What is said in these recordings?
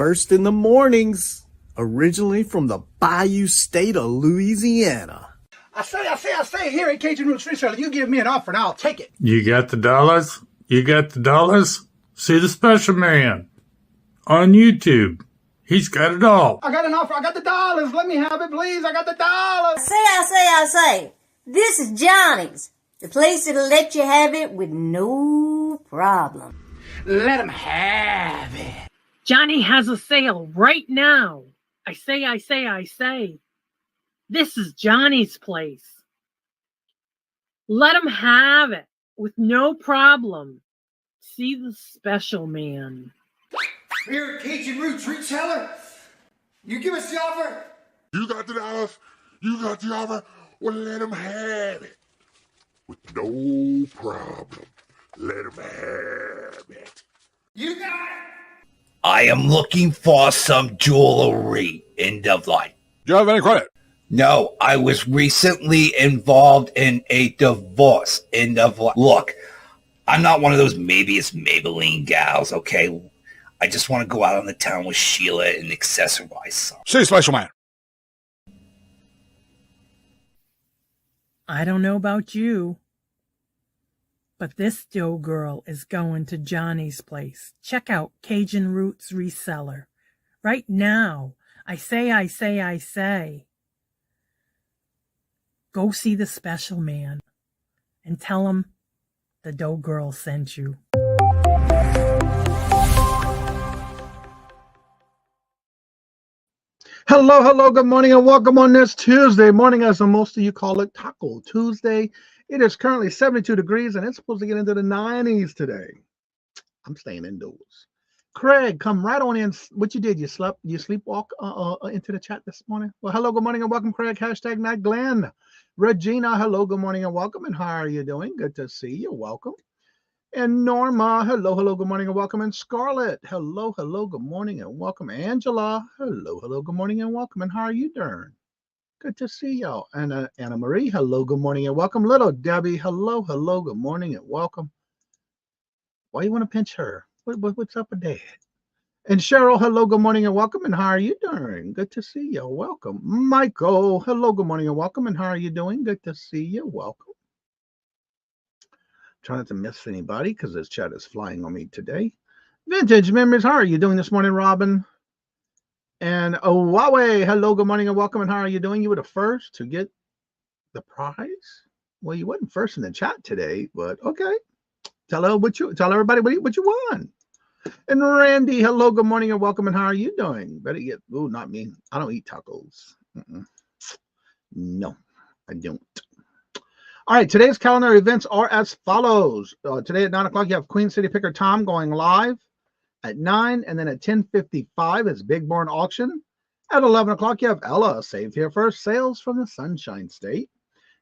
first in the mornings, originally from the Bayou State of Louisiana. I say, here at Cajun Roots Reseller, you give me an offer and I'll take it. You got the dollars? You got the dollars? See the special man on YouTube. He's got it all. I got an offer. I got the dollars. Let me have it, please. I got the dollars. I say. This is Johnny's, the place that'll let you have it with no problem. Let him have it. Johnny has a sale right now. I say. This is Johnny's place. Let him have it with no problem. See the special man. Here at Cajun Roots Reseller, you give us the offer. You got the dollars. You got the offer. Well, let him have it with no problem. Let him have it. You got it. I am looking for some jewelry in Dublin. Do you have any credit? No, I was recently involved in a divorce in Dublin. Look, I'm not one of those maybe it's Maybelline gals, okay? I just want to go out on the town with Sheila and accessorize some. See, special man. I don't know about you, but this dough girl is going to Johnny's place. Check out Cajun Roots Reseller right now. I say. Go see the special man and tell him the dough girl sent you. Hello, good morning and welcome on this Tuesday morning, as most of you call it, Taco Tuesday. It is currently 72 degrees and it's supposed to get into the 90s today. I'm staying indoors. Craig, come right on in. What you did? You sleepwalk into the chat this morning? Well, hello, good morning and welcome, Craig. Hashtag Matt Glenn. Regina, hello, good morning and welcome. And how are you doing? Good to see you. Welcome. And Norma, hello, good morning and welcome. And Scarlett, hello, good morning and welcome. Angela, hello, good morning and welcome. And how are you doing? Good to see y'all. And Anna Marie, hello, good morning and welcome. Little Debbie, hello, good morning and welcome. Why you want to pinch her? What's up with that? And Cheryl, hello, good morning and welcome. And how are you doing? Good to see you. Welcome. Michael, hello, good morning and welcome. And how are you doing? Good to see you. Welcome. Trying not to miss anybody because this chat is flying on me today. Vintage Memories, how are you doing this morning, Robin? And Huawei, hello, good morning and welcome. And how are you doing? You were the first to get the prize? Well, you wasn't first in the chat today, but okay. Tell everybody what you won. And Randy, hello, good morning and welcome. And how are you doing? Better get, not me. I don't eat tacos. No, I don't. All right, today's calendar events are as follows. Today at 9 o'clock, you have Queen City Picker Tom going live at 9. And then at 10:55 is Big Barn Auction. At 11 o'clock, you have Ella, Save Here First, Sales from the Sunshine State.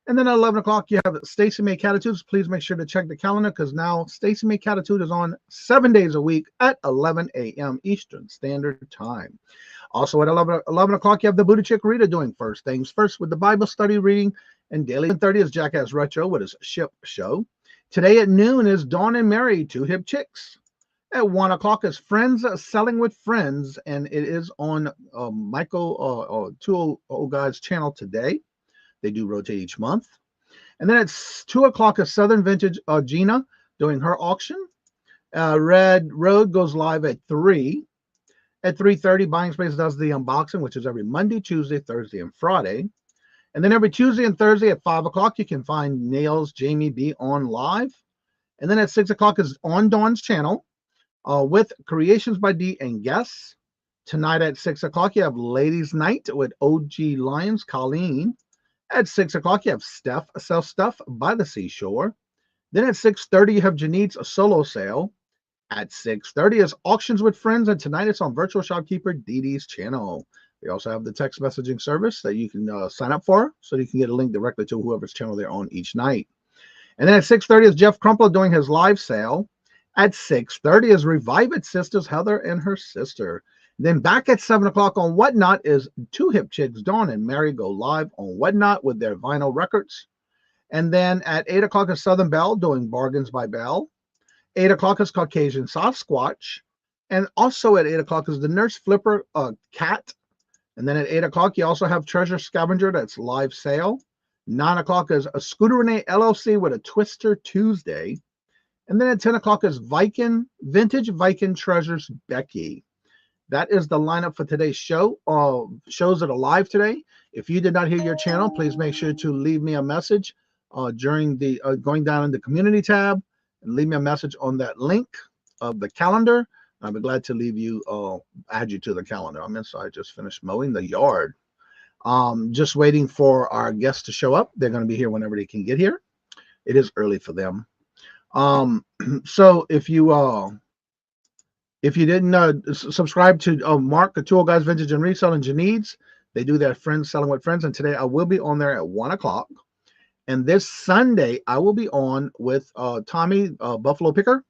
And then at 11 o'clock, you have Stacy May Catitudes. Please make sure to check the calendar because now Stacy May Catitude is on 7 days a week at 11 a.m. Eastern Standard Time. Also at 11 o'clock, you have the Buddha Chick Rita doing First Things First with the Bible study reading. And daily 10:30 is Jackass Retro with his ship show. Today at noon is Dawn and Mary, Two Hip Chicks. At 1 o'clock is Friends Selling with Friends, and it is on Michael 200 Guys channel today. They do rotate each month. And then at 2 o'clock is Southern Vintage Gina doing her auction. Red Road goes live at 3. At 3:30, Buying Space does the unboxing, which is every Monday, Tuesday, Thursday, and Friday. And then every Tuesday and Thursday at 5 o'clock, you can find Nails Jamie B on live. And then at 6 o'clock is on Dawn's channel with Creations by D and guests. Tonight at 6 o'clock, you have Ladies Night with OG Lions, Colleen. At 6 o'clock, you have Steph Sell Stuff by the Seashore. Then at 6:30, you have Janit's solo sale. At 6:30 is Auctions with Friends, and tonight it's on Virtual Shopkeeper Dee Dee's channel. They also have the text messaging service that you can sign up for, so you can get a link directly to whoever's channel they're on each night. And then at 6:30 is Jeff Crumpler doing his live sale. At 6:30 is Revive It Sisters, Heather and her sister. Then back at 7 o'clock on Whatnot is Two Hip Chicks, Dawn and Mary, go live on Whatnot with their vinyl records. And then at 8 o'clock is Southern Belle doing Bargains by Belle. 8 o'clock is Caucasian Sasquatch. And also at 8 o'clock is the Nurse Flipper Cat. And then at 8 o'clock, you also have Treasure Scavenger. That's live sale. 9 o'clock is a Scooter Renee LLC with a Twister Tuesday. And then at 10 o'clock is Vintage Viking Treasures Becky. That is the lineup for today's show. Shows that are live today. If you did not hear your channel, please make sure to leave me a message during the going down in the community tab and leave me a message on that link of the calendar. I'll be glad to leave you, add you to the calendar. I'm inside, I just finished mowing the yard. Just waiting for our guests to show up. They're going to be here whenever they can get here. It is early for them. So if you didn't subscribe to Mark, the Tool Guys Vintage and Resell, and Janine's, they do their Friends Selling with Friends. And today I will be on there at 1 o'clock. And this Sunday, I will be on with Tommy Buffalo Picker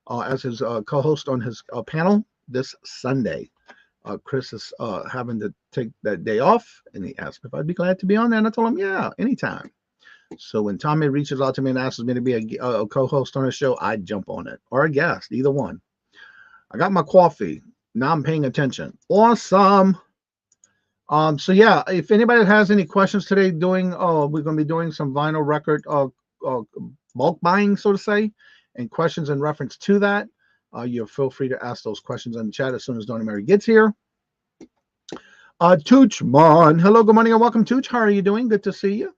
as his co-host on his panel this Sunday. Chris is having to take that day off, and he asked me if I'd be glad to be on there. And I told him, yeah, anytime. So when Tommy reaches out to me and asks me to be a co-host on his show, I jump on it, or a guest, either one. I got my coffee. Now I'm paying attention. Awesome. So yeah, if anybody has any questions today, we're going to be doing some vinyl record bulk buying, so to say, and questions in reference to that. You feel free to ask those questions in the chat as soon as Donnie Mary gets here. Toochmon. Hello, good morning, and welcome, Tooch. How are you doing? Good to see you.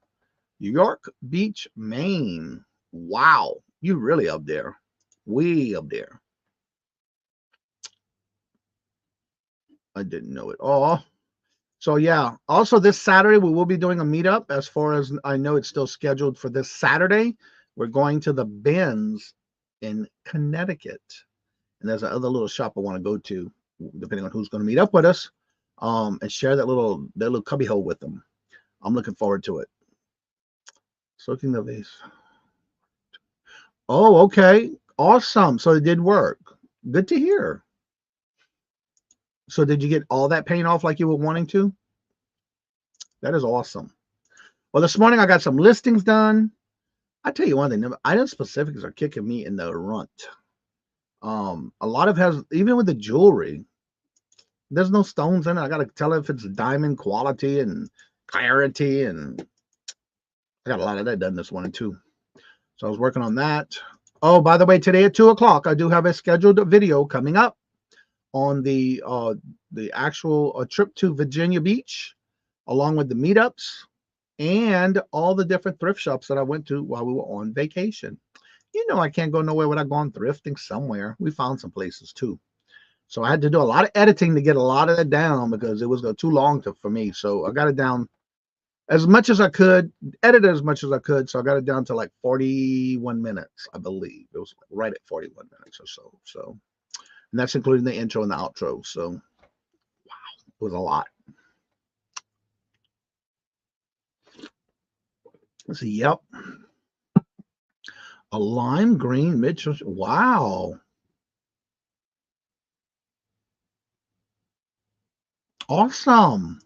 York Beach, Maine. Wow, you really up there. Way up there. I didn't know it all. So yeah, also this Saturday we will be doing a meetup. As far as I know, it's still scheduled for this Saturday. We're going to the Benz in Connecticut. And there's another little shop I want to go to, depending on who's going to meet up with us, and share that little cubby hole with them. I'm looking forward to it. Soaking the vase. Oh, okay. Awesome. So it did work. Good to hear. So did you get all that paint off like you were wanting to? That is awesome. Well, this morning I got some listings done. I tell you one thing, the item specifics are kicking me in the runt. A lot of even with the jewelry, there's no stones in it. I got to tell it if it's diamond quality and clarity, and I got a lot of that done this morning too. So I was working on that. Oh, by the way, today at 2 o'clock, I do have a scheduled video coming up on the actual trip to Virginia Beach, along with the meetups and all the different thrift shops that I went to while we were on vacation. You know, I can't go nowhere without going thrifting somewhere. We found some places too. So I had to do a lot of editing to get a lot of that down because it was too long for me. So I got it down as much as I could, edited as much as I could. So I got it down to like 41 minutes, I believe. It was right at 41 minutes or so. So, and that's including the intro and the outro. So, wow, it was a lot. Let's see. Yep. A lime green Mitchell. Wow. Awesome.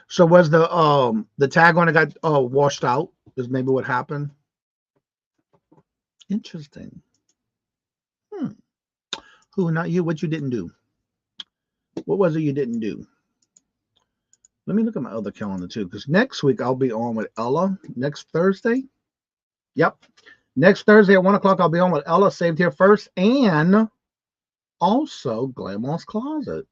So was the tag on it got washed out? Is maybe what happened? Interesting. Who, not you? What you didn't do? What was it you didn't do? Let me look at my other calendar too, because next week I'll be on with Ella. Next Thursday. Yep. Next Thursday at 1 o'clock, I'll be on with Ella, Saved Here First, and also Glamour's Closet.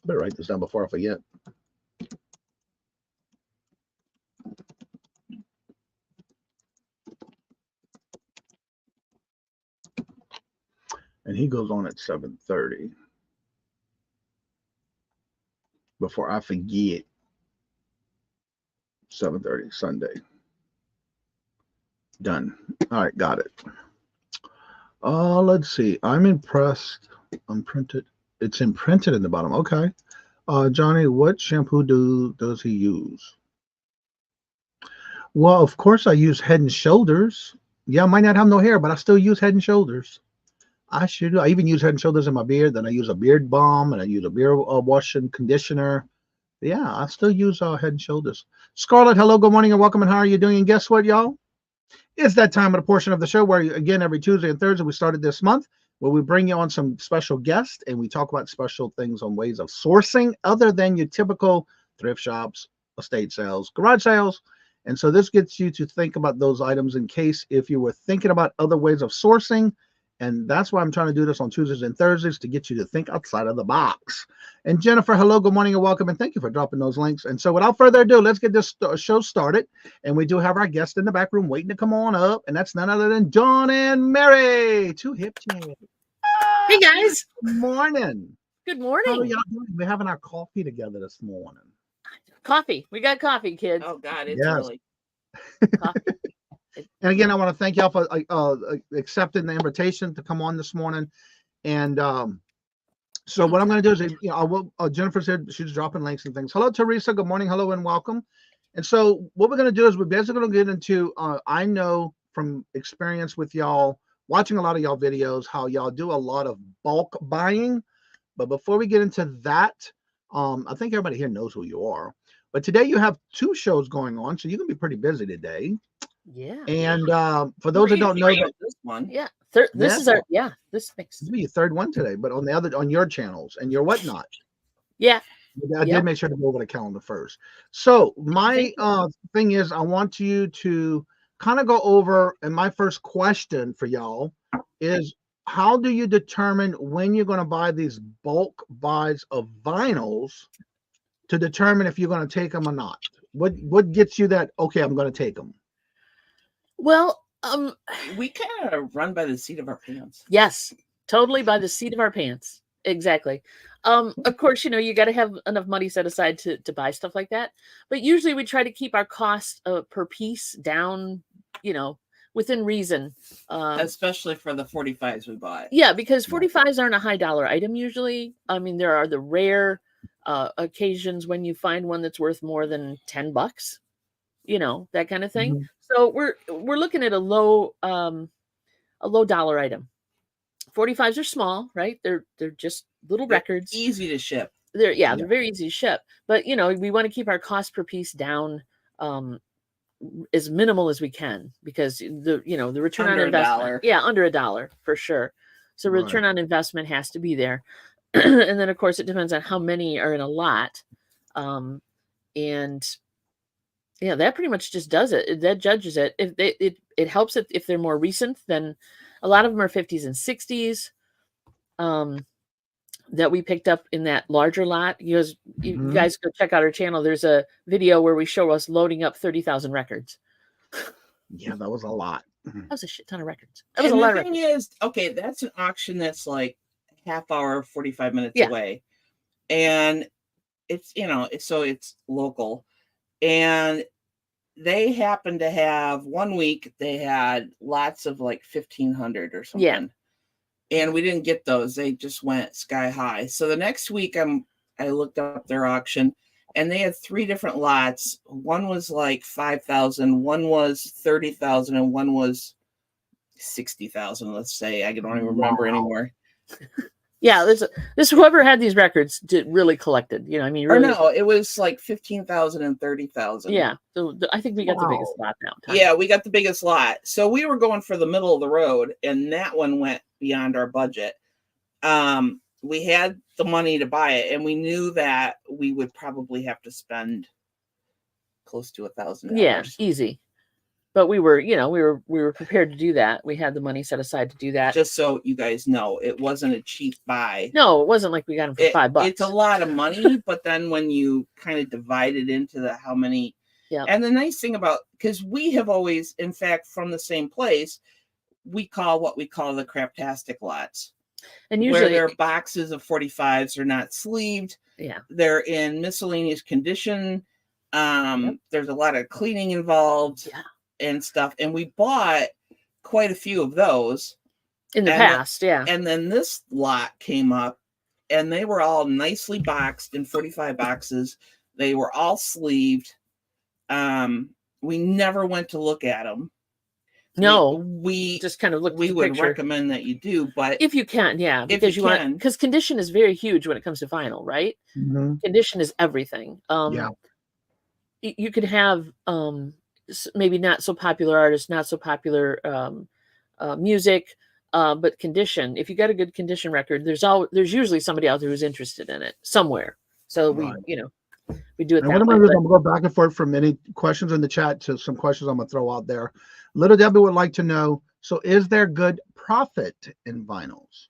Better write this down before I forget. And he goes on at 7:30. Before I forget, 7:30 Sunday. Done. All right, got it. Let's see. I'm impressed. Unprinted. It's imprinted in the bottom. Okay. Johnny, what shampoo does he use? Well, of course I use Head and Shoulders. Yeah, I might not have no hair, but I still use Head and Shoulders. I should. I even use Head and Shoulders in my beard. Then I use a beard balm, and I use a beard wash and conditioner. Yeah, I still use Head and Shoulders. Scarlett, hello, good morning, and welcome. And how are you doing? And guess what, y'all? It's that time of the portion of the show where, again, every Tuesday and Thursday, we started this month, where we bring you on some special guests and we talk about special things on ways of sourcing other than your typical thrift shops, estate sales, garage sales. And so this gets you to think about those items in case if you were thinking about other ways of sourcing. And that's why I'm trying to do this on Tuesdays and Thursdays, to get you to think outside of the box. And Jennifer, hello, good morning, and welcome. And thank you for dropping those links. And so without further ado, let's get this show started. And we do have our guest in the back room waiting to come on up. And that's none other than John and Mary. Two hip chicks. Hey, guys. Good morning. Good How are morning. y'all doing? We're having our coffee together this morning. Coffee. We got coffee, kids. Oh God, it's Yes. really Coffee. And again, I want to thank y'all for accepting the invitation to come on this morning. And so what I'm going to do is, I will. Jennifer said she's dropping links and things. Hello, Teresa. Good morning. Hello and welcome. And so what we're going to do is we're basically going to get into. I know from experience with y'all watching a lot of y'all videos how y'all do a lot of bulk buying. But before we get into that, I think everybody here knows who you are. But today you have two shows going on, so you can be pretty busy today. Yeah. And for those that don't know, this one. Yeah. This is our, this makes, this will be your third one today, but on your channels and your whatnot. yeah. I did make sure to go over the calendar first. So my thing is, I want you to kind of go over, and my first question for y'all is, how do you determine when you're going to buy these bulk buys of vinyls to determine if you're going to take them or not? What gets you that, okay, I'm going to take them? Well, We kind of run by the seat of our pants. yes, totally by the seat of our pants. Exactly. Of course, you got to have enough money set aside to buy stuff like that. But usually we try to keep our cost per piece down, within reason. Especially for the 45s we bought. Yeah, because 45s aren't a high dollar item usually. I mean, there are the rare occasions when you find one that's worth more than $10, that kind of thing. Mm-hmm. So we're looking at a low dollar item. 45s are small, right? They're just little records. Easy to ship. They're very easy to ship. But we want to keep our cost per piece down as minimal as we can, because the return Under on investment. $1. Under $1 for sure. So Right. return on investment has to be there. And then of course it depends on how many are in a lot. And yeah, that pretty much just does it. That judges it. If it helps it if they're more recent, then a lot of them are 50s and 60s. That we picked up in that larger lot. You guys go check out our channel. There's a video where we show us loading up 30,000 records. Yeah, that was a lot. That was a shit ton of records. That was And a lot the of thing records. is, okay, that's an auction that's like half hour, 45 minutes Yeah. away. And it's, so it's local. And they happen to have 1 week, they had lots of like 1,500 or something. Yeah. And we didn't get those. They just went sky high. So the next week I looked up their auction, and they had 3 different lots. One was like 5,000, one was 30,000, and one was 60,000, let's say. I don't even remember anymore. Yeah, this whoever had these records really collected. Really, Or no, it was like 15,000 and 30,000. Yeah. So I think we got the biggest lot now. Yeah, we got the biggest lot. So we were going for the middle of the road, and that one went beyond our budget. We had the money to buy it, and we knew that we would probably have to spend close to $1,000. Yeah, easy. But we were prepared to do that. We had the money set aside to do that. Just so you guys know, it wasn't a cheap buy. No, it wasn't like we got them for $5. It's a lot of money, but then when you kind of divide it into how many. Yeah. And the nice thing about, because we have always, in fact, from the same place, we call what we call the craptastic lots. And usually where their boxes of 45s are not sleeved. Yeah. They're in miscellaneous condition. There's a lot of cleaning involved. Yeah. And stuff. And we bought quite a few of those in the past. Yeah. And then this lot came up, and they were all nicely boxed in 45 boxes. They were all sleeved. We never went to look at them. No, we just kind of look. we at the would picture. recommend that you do, but If you can, yeah, if because you want, can. because condition is very huge when it comes to vinyl, right? Mhm. Condition is everything. Yeah. You could have maybe not so popular artists, not so popular music, but condition. If you got a good condition record, there's usually somebody out there who's interested in it somewhere. So we, Right. we do it And that what I'm way. going to do is but- I'm going to go back and forth from many questions in the chat to some questions I'm going to throw out there. Little Debbie would like to know, so is there good profit in vinyls?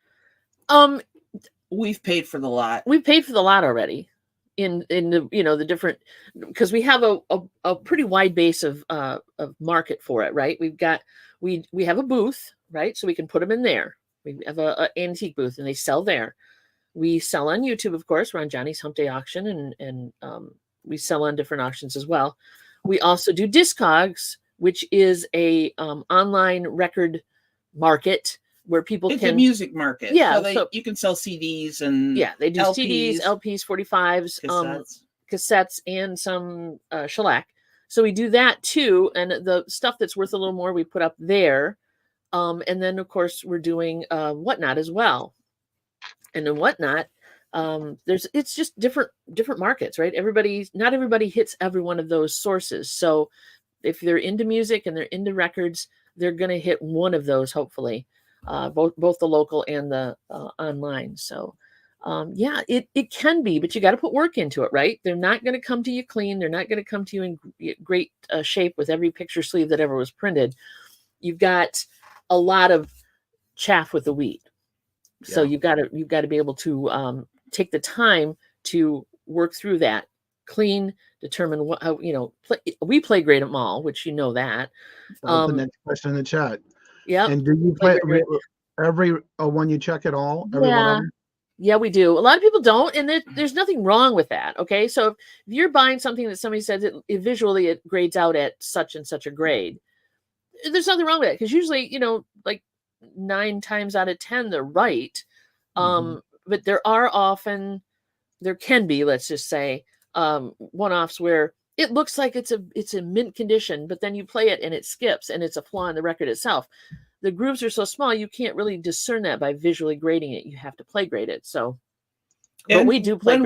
We've paid for the lot. We paid for the lot already in the the different, because we have a pretty wide base of market for it, right? We have a booth, right? So we can put them in there. We have a antique booth and they sell there. We sell on YouTube, of course. We're on Johnny's Hump Day auction, and we sell on different auctions as well. We also do Discogs, which is a online record market where people It's can a music market. Yeah, so you can sell CDs and they do LPs, CDs, LPs, 45s, cassettes. cassettes, and some shellac. So we do that too, and the stuff that's worth a little more we put up there, and then of course we're doing Whatnot as well. And in Whatnot, it's just different markets, right? Not everybody hits every one of those sources. So if they're into music and they're into records, they're going to hit one of those, hopefully, both the local and the online. So it can be, but you got to put work into it, right? They're not going to come to you clean. They're not going to come to you in great shape with every picture sleeve that ever was printed. You've got a lot of chaff with the wheat. So you've got to be able to take the time to work through that, clean, determine what, how, we play grade them all, which that. That was the next question in the chat. Yeah. And do you play every one you check it all? Every one of them? Yeah, we do. A lot of people don't, and there's nothing wrong with that. Okay, so if you're buying something that somebody says it visually it grades out at such and such a grade, there's nothing wrong with it, because usually, like 9 times out of 10 they're right. But there can be, let's just say, one-offs where it looks like it's a mint condition, but then you play it and it skips and it's a flaw in the record itself. The grooves are so small you can't really discern that by visually grading it. You have to play grade it. So but we do play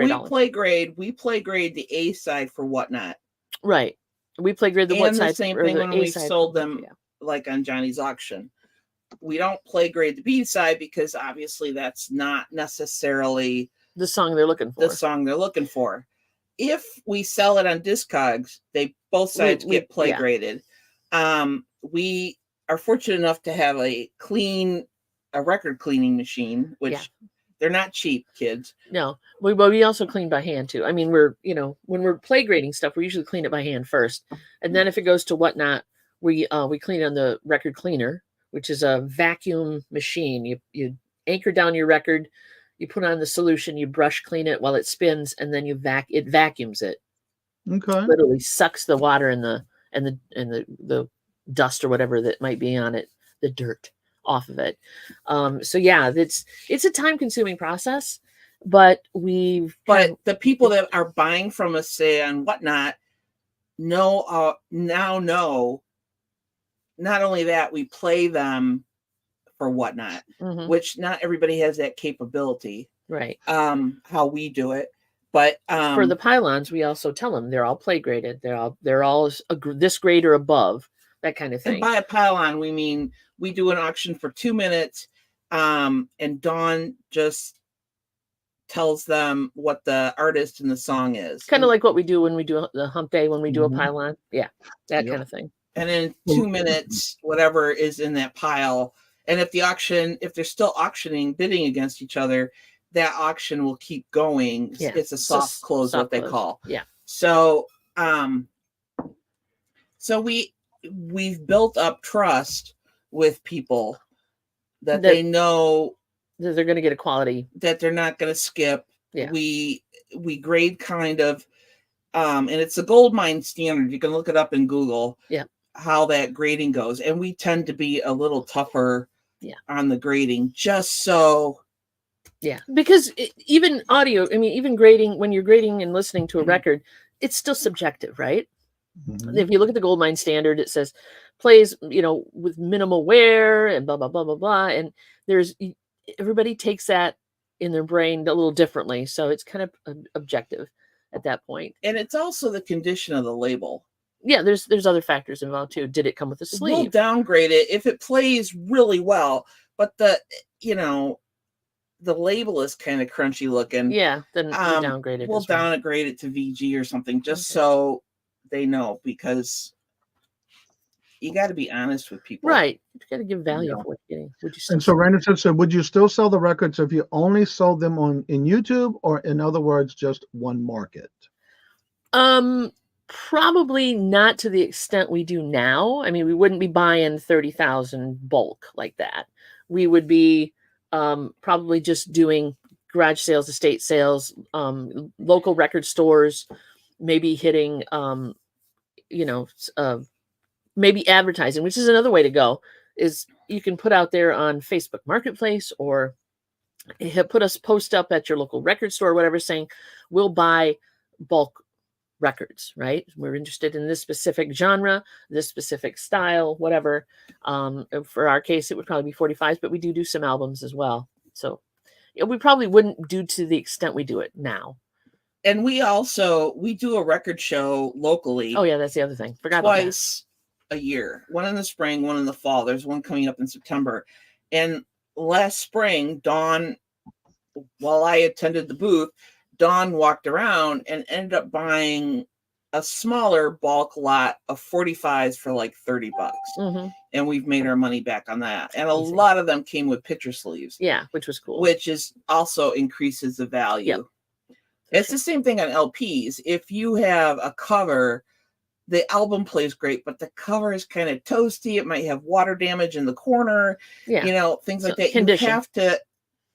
grade. We play grade the A side for Whatnot. Right. We play grade the what side. The same thing when we sold them, like on Johnny's auction. We don't play grade the B side because obviously that's not necessarily the song they're looking for. If we sell it on Discogs, both sides get play graded. We are fortunate enough to have a record cleaning machine, which they're not cheap, kids. No, we also clean by hand too. I mean, when we're play grading stuff, we usually clean it by hand first, and then if it goes to Whatnot, we clean on the record cleaner, which is a vacuum machine. You anchor down your record, you put on the solution, you brush clean it while it spins, and then it vacuums it. Okay. Literally sucks the water and the dust or whatever that might be on it, the dirt off of it. So yeah, it's a time-consuming process, but the people that are buying from us, say on Whatnot, now know. Not only that, we play them for Whatnot, which not everybody has that capability, right? How we do it, but for the pylons, we also tell them they're all play graded. They're all this grade or above, that kind of thing. And by a pylon, we mean we do an auction for 2 minutes, and Dawn just tells them what the artist and the song is. Kind of like what we do when we do the hump day, when we do a pylon. Yeah, that kind of thing. And in 2 minutes, whatever is in that pile. And if they're still bidding against each other, that auction will keep going. Yeah. It's a soft close, what they call. Yeah. So, we've built up trust with people that they know that they're going to get a quality, that they're not going to skip. Yeah. We grade kind of, and it's a gold mine standard. You can look it up in Google. Yeah. How that grading goes, and we tend to be a little tougher on the grading, just so because even audio, I mean, even grading, when you're grading and listening to a record, it's still subjective, right? Mhm. If you look at the gold mine standard, it says plays, with minimal wear and blah, blah, blah, blah, blah. And everybody takes that in their brain a little differently. So it's kind of objective at that point. And it's also the condition of the label. Yeah, there's other factors involved too. Did it come with a sleeve? We'll downgrade it if it plays really well, but the label is kind of crunchy looking. Yeah, then we'll downgrade it. We'll downgrade it to VG or something, just so they know, because you got to be honest with people. Right. You got to give value for what you're getting. And so Randy said, so would you still sell the records if you only sold them in YouTube, or in other words, just one market? Probably not to the extent we do now. I mean, we wouldn't be buying 30,000 bulk like that. We would be probably just doing garage sales, estate sales, local record stores, maybe hitting, maybe advertising, which is another way to go, is you can put out there on Facebook Marketplace, or post up at your local record store or whatever, saying, we'll buy bulk records, right? We're interested in this specific genre, this specific style, whatever. For our case, it would probably be 45s, but we do some albums as well. So we probably wouldn't do to the extent we do it now. And we do a record show locally. Oh yeah, that's the other thing. Forgot twice a year. One in the spring, one in the fall. There's one coming up in September. And last spring, Dawn, while I attended the booth, Dawn walked around and ended up buying a smaller bulk lot of 45s for like $30. Mm-hmm. And we've made our money back on that. And a lot of them came with picture sleeves. Yeah, which was cool. Which is also increases the value. Yep. It's the same thing on LPs. If you have a cover, the album plays great, but the cover is kind of toasty. It might have water damage in the corner, things like that. Condition. You have to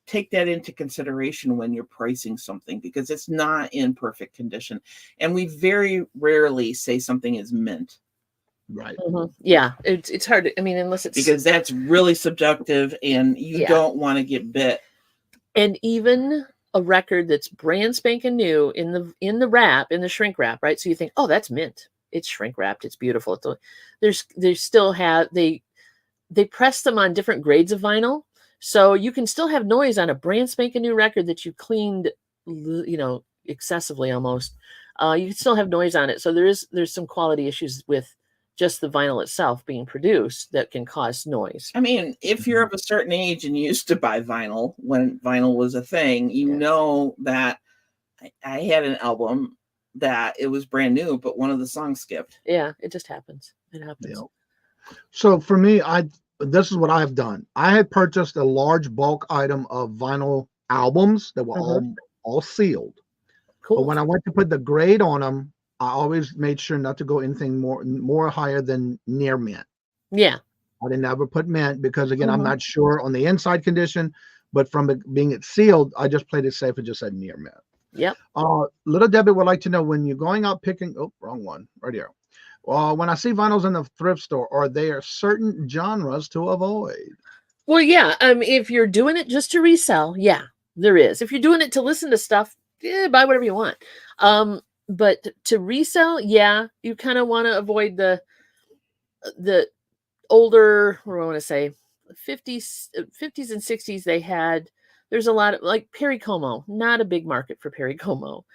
take that into consideration when you're pricing something, because it's not in perfect condition. And we very rarely say something is mint. Right. Mm-hmm. Yeah. It's hard to, unless it's, because that's really subjective, and you don't want to get bit. And even a record that's brand spanking new in the wrap, in the shrink wrap, right? So you think, oh, that's mint. It's shrink wrapped. It's beautiful. They still have, they press them on different grades of vinyl. So you can still have noise on a brand spanking new record that you cleaned, excessively almost. You can still have noise on it. So there's some quality issues with just the vinyl itself being produced that can cause noise. If you're of a certain age and you used to buy vinyl when vinyl was a thing, you know that I had an album that it was brand new, but one of the songs skipped. Yeah, it just happens. It happens. Yeah. So for me, this is what I've done. I had purchased a large bulk item of vinyl albums that were all sealed. Cool. But when I went to put the grade on them, I always made sure not to go anything more higher than near mint. Yeah. I didn't ever put mint because, again, I'm not sure on the inside condition, but from it being sealed, I just played it safe and just said near mint. Yep. Little Debbie would like to know, when you're going out picking, wrong one, right here. When I see vinyls in the thrift store, are there certain genres to avoid? Well, yeah. If you're doing it just to resell, yeah, there is. If you're doing it to listen to stuff, buy whatever you want. But to resell, yeah, you kind of want to avoid the older, what do I want to say, 50s and 60s. There's a lot of, like, Perry Como, not a big market for Perry Como.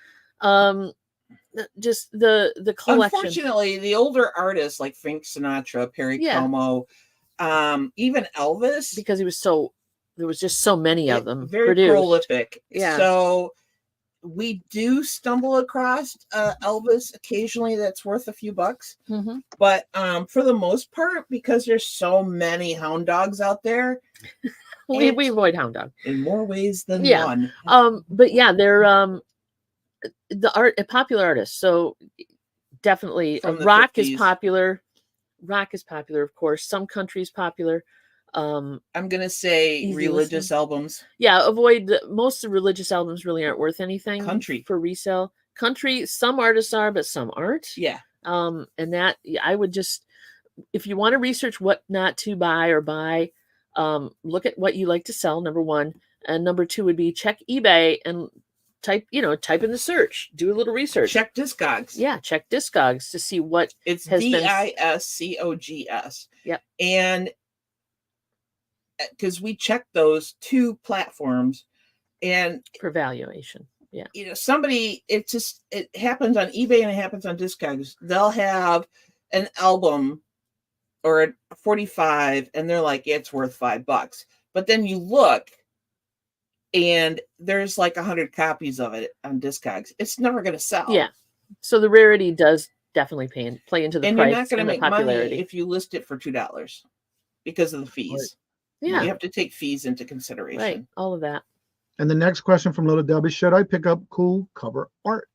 Just the collection. Unfortunately, the older artists like Frank Sinatra, Perry Como, even Elvis, because there was just so many of them. Very produced. Prolific. Yeah. So we do stumble across Elvis occasionally that's worth a few bucks. Mm-hmm. But for the most part, because there's so many hound dogs out there, we avoid hound dog in more ways than one. But yeah, they're popular artists. So definitely rock is popular. Rock is popular, of course. Some country is popular. I'm gonna say religious albums. Yeah, avoid most of the religious albums. Really aren't worth anything. Country for resale. Country, some artists are, but some aren't. Yeah. And that I would just, if you want to research what not to buy or buy, look at what you like to sell. Number one, and number two would be check eBay and type in the search, do a little research. Check Discogs. Yeah, check Discogs to see what it's has DISCOGS. Yep. And because we check those two platforms and for valuation. Yeah. Somebody, it happens on eBay and it happens on Discogs. They'll have an album or a 45 and they're like, it's worth $5. But then you look and there's like 100 copies of it on Discogs. It's never going to sell. Yeah. So the rarity does definitely play into the and price you're not going to make popularity. money if you list it for $2 because of the fees. Right. Yeah. You have to take fees into consideration. Right. All of that. And the next question from Little Debbie, should I pick up cool cover art?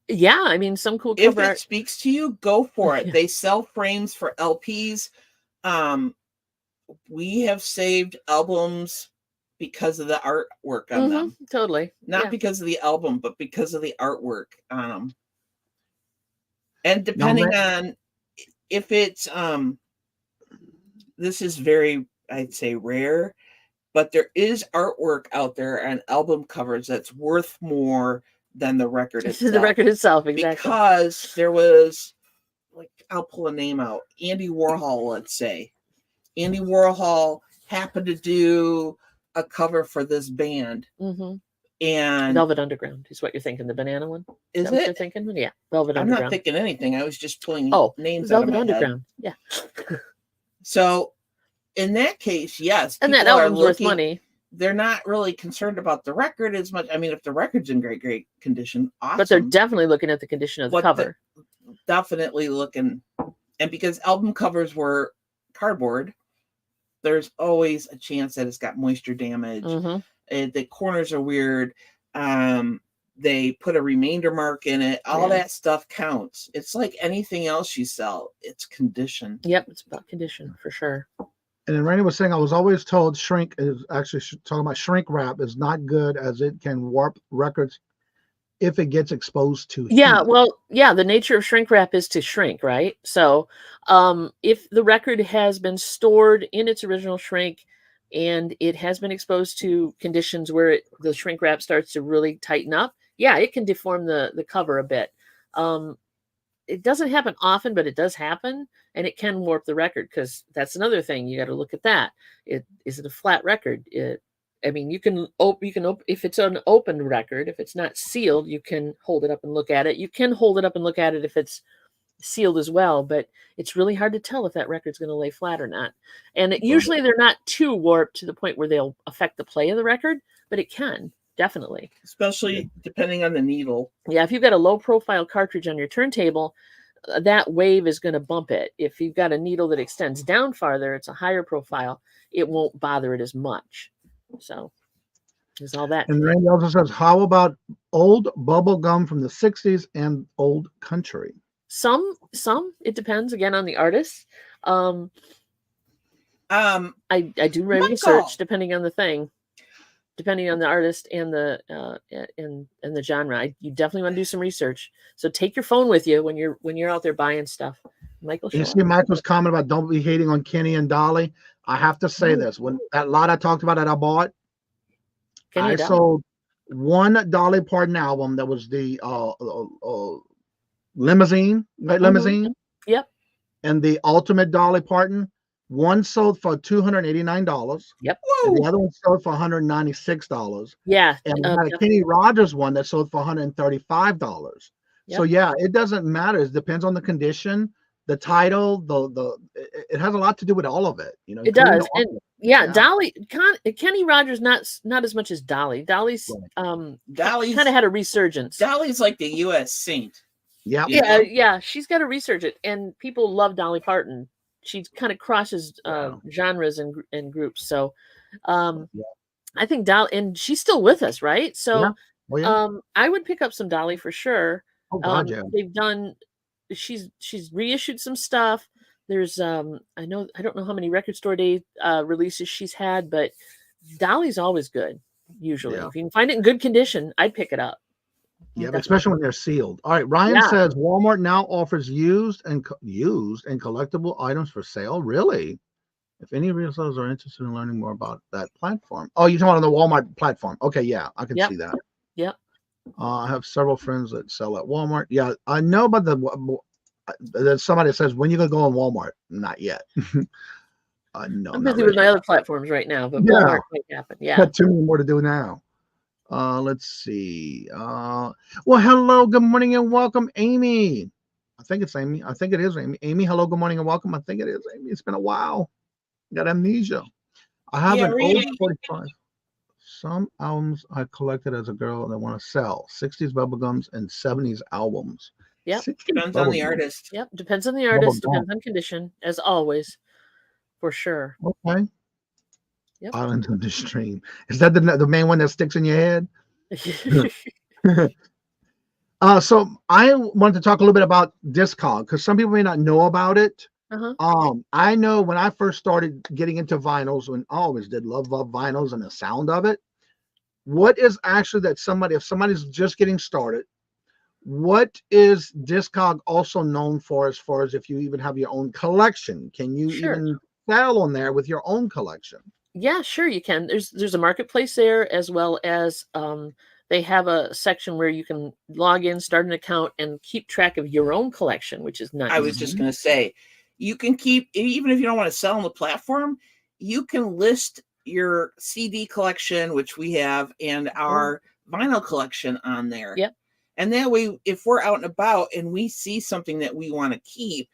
Yeah, I mean, some cool if cover it art. speaks to you, go for it. Yeah. They sell frames for LPs. We have saved albums because of the artwork on them. Totally. Not because of the album, but because of the artwork on them. And depending on if it's this is very, I'd say, rare, but there is artwork out there on album covers that's worth more than the record itself. The record itself, exactly. Because there was, like, I'll pull a name out. Andy Warhol, let's say. Andy Warhol happened to do a cover for this band. Mm-hmm. And Velvet Underground is what you're thinking. The banana one? Is that what it? you're thinking? Yeah. Velvet I'm Underground. not thinking anything. I was just pulling names Velvet out of my Underground. head. Yeah. So in that case, yes. And that people are album's worth looking- money. They're not really concerned about the record as much. I mean, if the record's in great condition, awesome. But they're definitely looking at the condition of the cover. Definitely looking. And because album covers were cardboard, there's always a chance that it's got moisture damage. The corners are weird. They put a remainder mark in it. All that stuff counts. It's like anything else you sell. It's condition. Yep, it's about condition for sure. And then Randy was saying, I was always told shrink is actually talking about shrink wrap is not good as it can warp records if it gets exposed to heat. Yeah, well, yeah, the nature of shrink wrap is to shrink, right? So if the record has been stored in its original shrink and it has been exposed to conditions where the shrink wrap starts to really tighten up, yeah, it can deform the cover a bit. It doesn't happen often, but it does happen, and it can warp the record because that's another thing. You got to look at that. Is it a flat record? I mean, you can open if it's an open record. If it's not sealed, you can hold it up and look at it. You can hold it up and look at it if it's sealed as well, but it's really hard to tell if that record's going to lay flat or not. And usually they're not too warped to the point where they'll affect the play of the record, but it can. Definitely. Especially depending on the needle. Yeah, if you've got a low profile cartridge on your turntable, that wave is going to bump it. If you've got a needle that extends down farther, it's a higher profile, it won't bother it as much. So there's all that. And Randy also says, how about old bubble gum from the 60s and old country? Some, it depends again on the artist. I do research depending on the thing. Depending on the artist and the genre, you definitely want to do some research. So take your phone with you when you're out there buying stuff. Michael, you see Michael's comment about don't be hating on Kenny and Dolly. I have to say this: when that lot I talked about that I bought, I sold one Dolly Parton album that was the limousine, right? Limousine. Yep. And the Ultimate Dolly Parton. One sold for $289. Yep. And the other one sold for $196. Yeah. And we had a Kenny Rogers one that sold for $135. Yep. So yeah, it doesn't matter. It depends on the condition, the title, it has a lot to do with all of it. You know, it does. And Dolly, Kenny Rogers, not as much as Dolly. Dolly's kind of had a resurgence. Dolly's like the U.S. saint. Yeah. Yeah. She's got a resurgence, and people love Dolly Parton. She kind of crosses genres and groups. So I think Dolly, and she's still with us, right? So I would pick up some Dolly for sure. Oh, God, yeah. They've done, she's reissued some stuff. There's I don't know how many Record Store Day releases she's had, but Dolly's always good, usually. If you can find it in good condition, I'd pick it up. Yeah, especially when they're sealed. All right, Ryan says Walmart now offers used and collectible items for sale. Really? If any resellers are interested in learning more about that platform. Oh, you're talking on the Walmart platform. Okay, yeah, I can see that. Yep. I have several friends that sell at Walmart. Yeah, I know about there's somebody that says, when you gonna go on Walmart? Not yet. No, I'm not busy with my ready. other platforms right now, but Yeah. Walmart might happen. Yeah. Got too many more to do now. Let's see. Well, hello, good morning, and welcome, Amy. I think it's Amy. I think it is Amy. Amy, hello, good morning, and welcome. I think it is Amy. It's been a while. Got amnesia. I have Yeah, an Rita, old 45. Some albums I collected as a girl that want to sell. 60s bubblegums and 70s albums. Yep. 60s depends on the bubblegum. artist. Yep. Depends on the artist, Bubble depends on condition, as always, for sure. Okay. Yep. Island of the Stream. Is that the main one that sticks in your head? So I wanted to talk a little bit about Discog because some people may not know about it. Uh-huh. I know when I first started getting into vinyls, when I always did love vinyls and the sound of it. What is actually that if somebody's just getting started, what is Discog also known for as far as if you even have your own collection? Can you Sure. even sell on there with your own collection? Yeah, sure you can. There's a marketplace there, as well as they have a section where you can log in, start an account, and keep track of your own collection, which is nice. I was just going to say, you can keep, even if you don't want to sell on the platform, you can list your CD collection, which we have, and our vinyl collection on there. Yep. And that way, if we're out and about and we see something that we want to keep,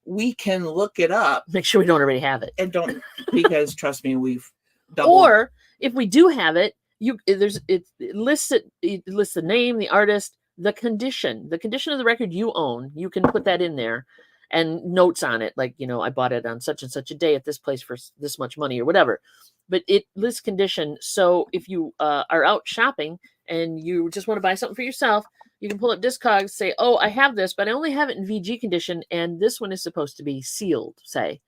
we can look it up. Make sure we don't already have it. And don't, because trust me, we've doubled. Or if we do have it, it lists the name, the artist, the condition of the record you own. You can put that in there and notes on it, like, I bought it on such and such a day at this place for this much money or whatever. But it lists condition. So if you are out shopping and you just want to buy something for yourself, you can pull up Discogs, say, oh, I have this, but I only have it in VG condition, and this one is supposed to be sealed, say.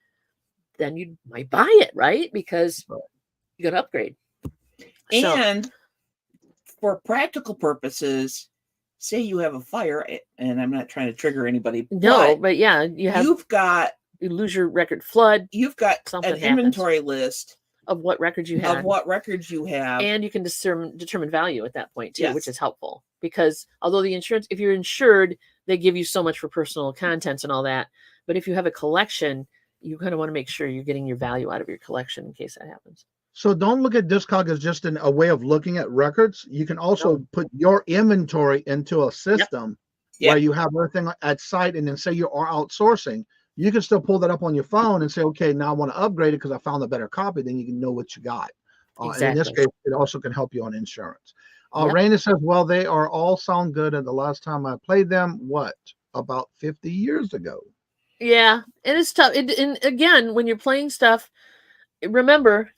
Then you might buy it, right? Because you got to upgrade. And for practical purposes, say you have a fire, and I'm not trying to trigger anybody. No, but yeah, you lose your record flood. You've got something an inventory list of what records you have. And you can determine value at that point too, which is helpful. Because although if you're insured, they give you so much for personal contents and all that. But if you have a collection, you kind of want to make sure you're getting your value out of your collection in case that happens. So don't look at Discog as just a way of looking at records. You can also put your inventory into a system where you have everything at site, and then say you are outsourcing. You can still pull that up on your phone and say, okay, now I want to upgrade it because I found a better copy. Then you can know what you got. And in this case, it also can help you on insurance. Raina says, well, they are all sound good. And the last time I played them, about 50 years ago. Yeah, and it's tough. And again, when you're playing stuff, remember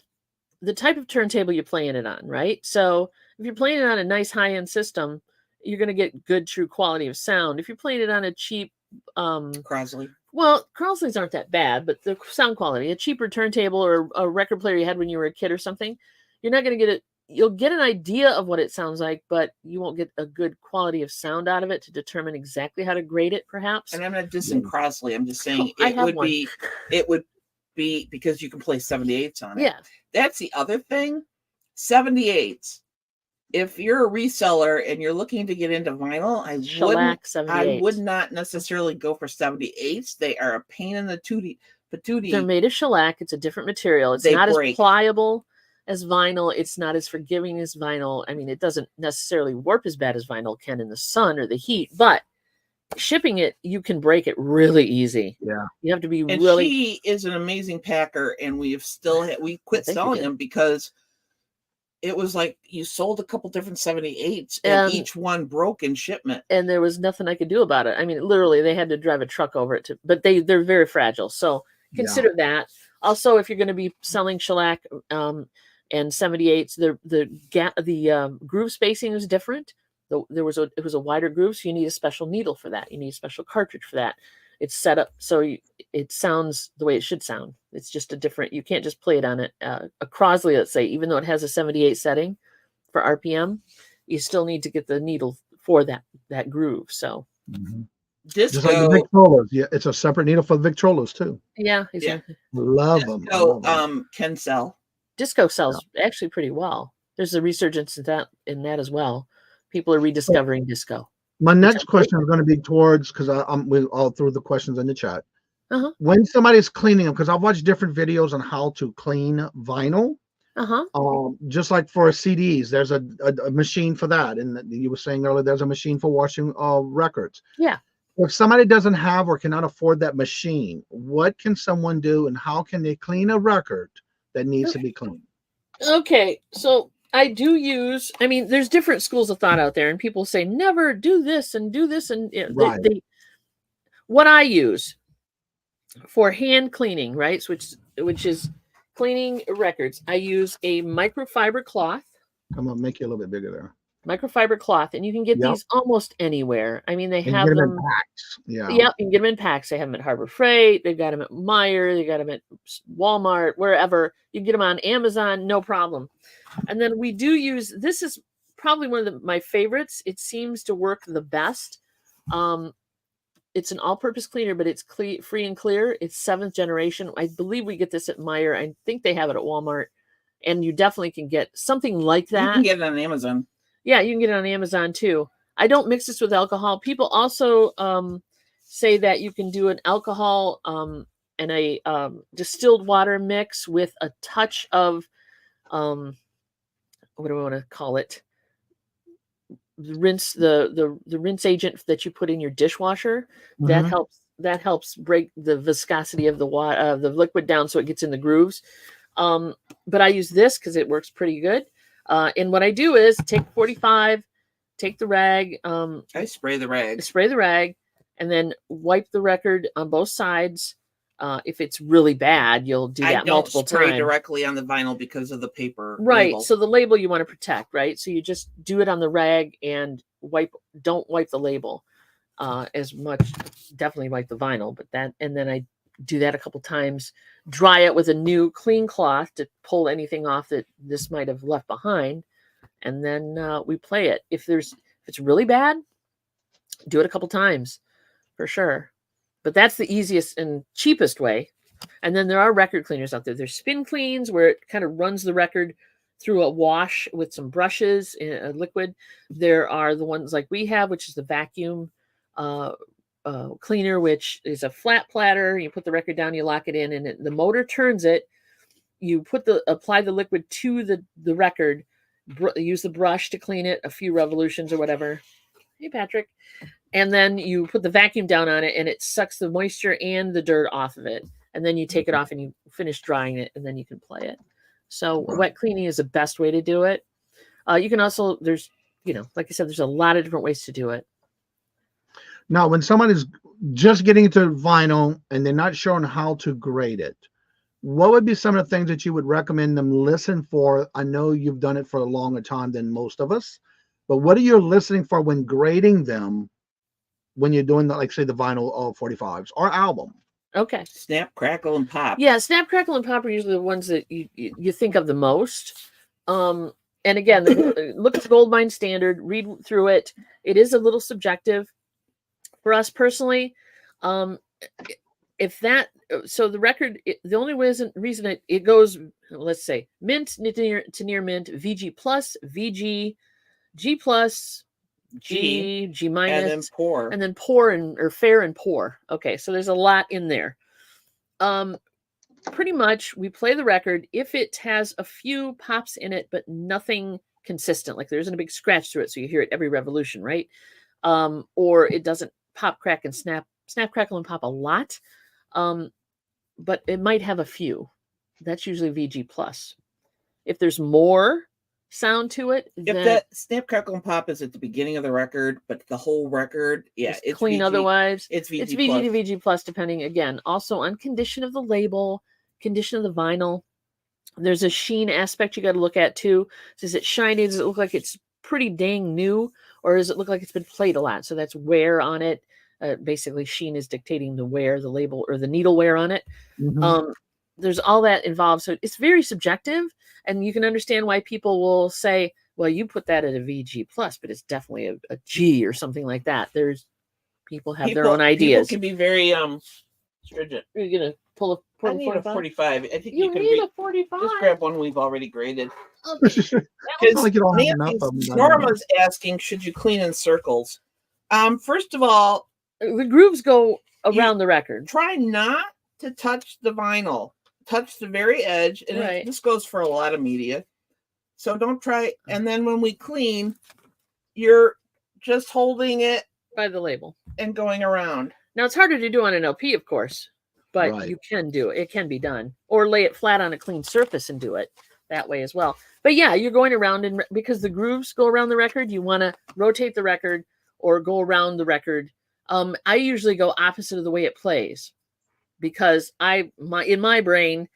the type of turntable you're playing it on, right? So if you're playing it on a nice high-end system, you're going to get good, true quality of sound. If you're playing it on a cheap Crosley. Well, Crosleys aren't that bad, but the sound quality, a cheaper turntable or a record player you had when you were a kid or something, you're not going to get it. You'll get an idea of what it sounds like, but you won't get a good quality of sound out of it to determine exactly how to grade it, perhaps. And I'm not dissing Crosley. I'm just saying it would be because you can play 78s on it. Yeah. That's the other thing. 78s. If you're a reseller and you're looking to get into vinyl, I would not necessarily go for 78s. They are a pain in the patootie. They're made of shellac. It's a different material. It's not as pliable as vinyl. It's not as forgiving as vinyl. I mean, it doesn't necessarily warp as bad as vinyl can in the sun or the heat, but shipping it, you can break it really easy. Yeah. You have to be and really. She is an amazing packer, and we quit selling them because it was like you sold a couple different 78s and each one broke in shipment. And there was nothing I could do about it. I mean, literally, they had to drive a truck over it but they're very fragile. So consider that. Also, if you're going to be selling shellac and 78s, the groove spacing is different. It was a wider groove, so you need a special needle for that. You need a special cartridge for that. It's set up so it sounds the way it should sound. It's just you can't just play it on a Crosley, let's say, even though it has a 78 setting for RPM, you still need to get the needle for that groove. So Disco, just like the Victrolas. Yeah, it's a separate needle for the Victrolas too. Yeah, exactly. Love them. Can sell. Disco sells actually pretty well. There's a resurgence in that as well. People are rediscovering disco. My next question is going to be towards, because I'm all through the questions in the chat. Uh-huh. When somebody's cleaning them, because I've watched different videos on how to clean vinyl. Uh-huh. Just like for CDs, there's a machine for that. And you were saying earlier, there's a machine for washing records. Yeah. If somebody doesn't have or cannot afford that machine, what can someone do and how can they clean a record that needs to be cleaned? Okay, so I do use, I mean, there's different schools of thought out there, and people say never do this and do this. And Right. What I use for hand cleaning, right, which is cleaning records, I use a microfiber cloth. I'm going to make you a little bit bigger there. Microfiber cloth, and you can get these almost anywhere. I mean, they have them in packs. Yeah, you can get them in packs. They have them at Harbor Freight. They've got them at Meijer. They got them at Walmart, wherever. You can get them on Amazon, no problem. And then we do use, this is probably one of my favorites. It seems to work the best. It's an all-purpose cleaner, but it's free and clear. It's 7th generation. I believe we get this at Meijer. I think they have it at Walmart, and you definitely can get something like that. You can get it on Amazon. Yeah, you can get it on Amazon too. I don't mix this with alcohol. People also say that you can do an alcohol and a distilled water mix with a touch of what do I want to call it? Rinse the rinse agent that you put in your dishwasher. Mhm. That helps break the viscosity of the water, the liquid down, so it gets in the grooves. But I use this because it works pretty good. And what I do is take 45, take the rag. I spray the rag, and then wipe the record on both sides. If it's really bad, you'll do that multiple times. I don't spray directly on the vinyl because of the paper. Right. Label. So the label you want to protect, right? So you just do it on the rag and don't wipe the label as much. Definitely wipe the vinyl, and then I do that a couple times. Dry it with a new clean cloth to pull anything off that this might have left behind, and then we play it. If it's really bad, do it a couple times for sure. But that's the easiest and cheapest way. And then there are record cleaners out there. There's spin cleans where it kind of runs the record through a wash with some brushes in a liquid. There are the ones like we have, which is the vacuum cleaner, which is a flat platter. You put the record down, you lock it in, and the motor turns it. You apply the liquid to the record, use the brush to clean it, a few revolutions or whatever. Hey, Patrick. And then you put the vacuum down on it, and it sucks the moisture and the dirt off of it. And then you take it off and you finish drying it, and then you can play it. So wet cleaning is the best way to do it. You can also, there's, like I said, there's a lot of different ways to do it. Now, when someone is just getting into vinyl and they're not sure on how to grade it, what would be some of the things that you would recommend them listen for? I know you've done it for a longer time than most of us, but what are you listening for when grading them when you're doing, like, say, the vinyl 45s or album? Okay. Snap, crackle, and pop. Yeah, snap, crackle, and pop are usually the ones that you think of the most. And again, look at the Goldmine standard, read through it. It is a little subjective. For us personally, so the record, the only reason it goes, let's say, mint to near mint, VG plus, VG, G plus, G minus, and then poor, or fair and poor. Okay, so there's a lot in there. Pretty much, we play the record if it has a few pops in it, but nothing consistent. Like there isn't a big scratch through it, so you hear it every revolution, right? Or it doesn't pop, crack, and snap, crackle, and pop a lot. But it might have a few. That's usually VG plus. If there's more sound to it, if that snap, crackle, and pop is at the beginning of the record, but the whole record, it's clean. VG, otherwise, it's VG to VG plus, depending again also on condition of the label, condition of the vinyl. There's a sheen aspect you got to look at too. Does it shiny? Does it look like it's pretty dang new, or does it look like it's been played a lot? So that's wear on it. Basically, sheen is dictating the wear, the label, or the needle wear on it. Mm-hmm. There's all that involved. So it's very subjective, and you can understand why people will say, well, you put that at a VG plus, but it's definitely a G or something like that. People have their own ideas. People can be very stringent. Are you gonna pull a I need a 45. I think You you can need a 45. just grab one we've already graded. It's not like you don't have enough of them. Norma's asking, should you clean in circles? First of all, the grooves go around the record. Try not to touch the vinyl. Touch the very edge, and Right. this goes for a lot of media. So don't try. And then when we clean, you're just holding it by the label and going around. Now it's harder to do on an LP, of course, but Right. you can do it. It can be done, or lay it flat on a clean surface and do it that way as well. But yeah, you're going around, and because the grooves go around the record, you want to rotate the record or go around the record. I usually go opposite of the way it plays, because in my brain,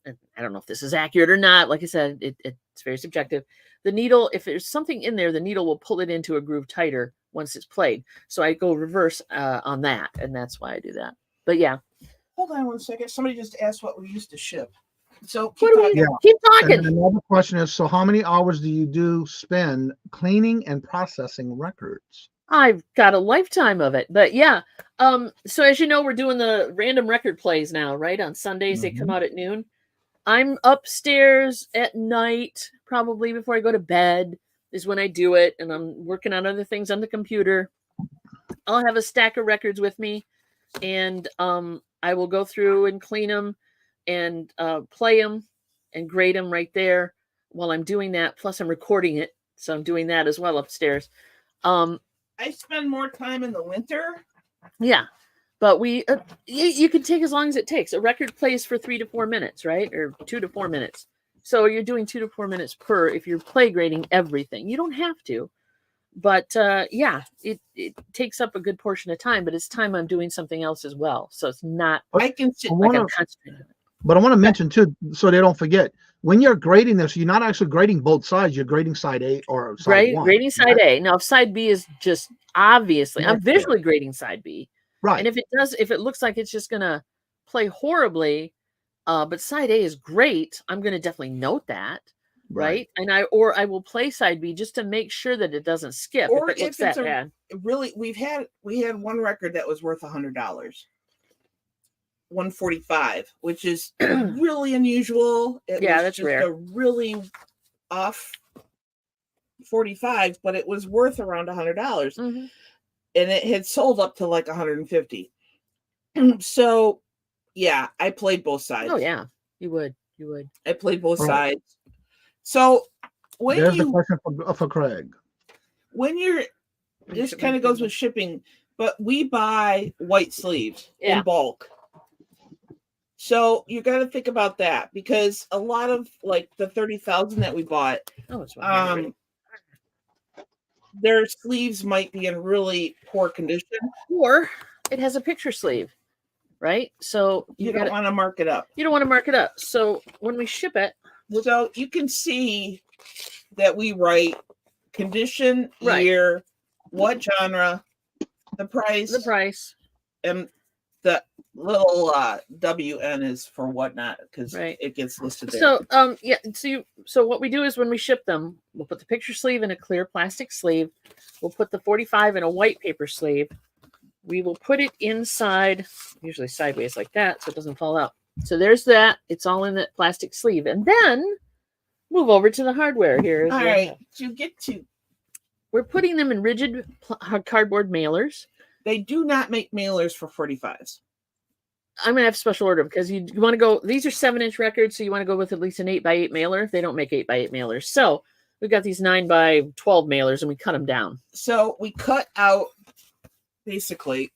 and I don't know if this is accurate or not. Like I said, it's very subjective. The needle, if there's something in there, the needle will pull it into a groove tighter once it's played. So I go reverse on that, and that's why I do that. But yeah. Hold on one second. Somebody just asked what we used to ship. So What do we Yeah. keep And talking? then another question is, so how many hours do you spend cleaning and processing records? I've got a lifetime of it. But yeah. So as you know, we're doing the random record plays now, right? On Sundays, they come out at noon. I'm upstairs at night, probably before I go to bed is when I do it. And I'm working on other things on the computer. I'll have a stack of records with me, and I will go through and clean them and play them and grade them right there while I'm doing that. Plus I'm recording it. So I'm doing that as well upstairs. I spend more time in the winter. Yeah, but you can take as long as it takes. A record plays for 3 to 4 minutes, right? Or 2 to 4 minutes. So you're doing 2 to 4 minutes per if you're play grading everything. You don't have to, but yeah, it takes up a good portion of time. But it's time I'm doing something else as well. So it's not. I can sit like I'm concentrating on it. But I want to mention too, so they don't forget, when you're grading this, you're not actually grading both sides. You're grading side A or side Right, 1. grading side A. Now, if side B is just obviously, I'm That's fair. visually grading side B. Right. And if it looks like it's just gonna play horribly, but side A is great, I'm gonna definitely note that, right? And I will play side B just to make sure that it doesn't skip. Or if it looks if it's that bad. really, we had one record that was worth $100. 145, which is really unusual. It Yeah, was that's just rare. a really off 45, but it was worth around $100, and it had sold up to like 150. So, yeah, I played both sides. Oh yeah, you would. I played both Right. sides. So when There's the you question for Craig. when you're this kind of goes with shipping, but we buy white sleeves Yeah. in bulk. So you got to think about that, because a lot of like the 30,000 that we bought, Oh, it's fine. their sleeves might be in really poor condition. Or it has a picture sleeve, right? So You don't want to mark it up. You don't want to mark it up. So when we ship it, So you can see that we write condition, Right. year, what genre, the price, and the little WN is for whatnot, because it gets listed there. So yeah, so what we do is when we ship them, we'll put the picture sleeve in a clear plastic sleeve. We'll put the 45 in a white paper sleeve. We will put it inside, usually sideways like that, so it doesn't fall out. So there's that. It's all in that plastic sleeve. And then move over to the hardware here. All right, to get to, we're putting them in rigid cardboard mailers. They do not make mailers for 45s. I'm gonna have a special order because you want to go. These are 7-inch records, so you want to go with at least an 8x8 mailer. They don't make 8x8 mailers, so we've got these 9x12 mailers, and we cut them down. So we cut out basically.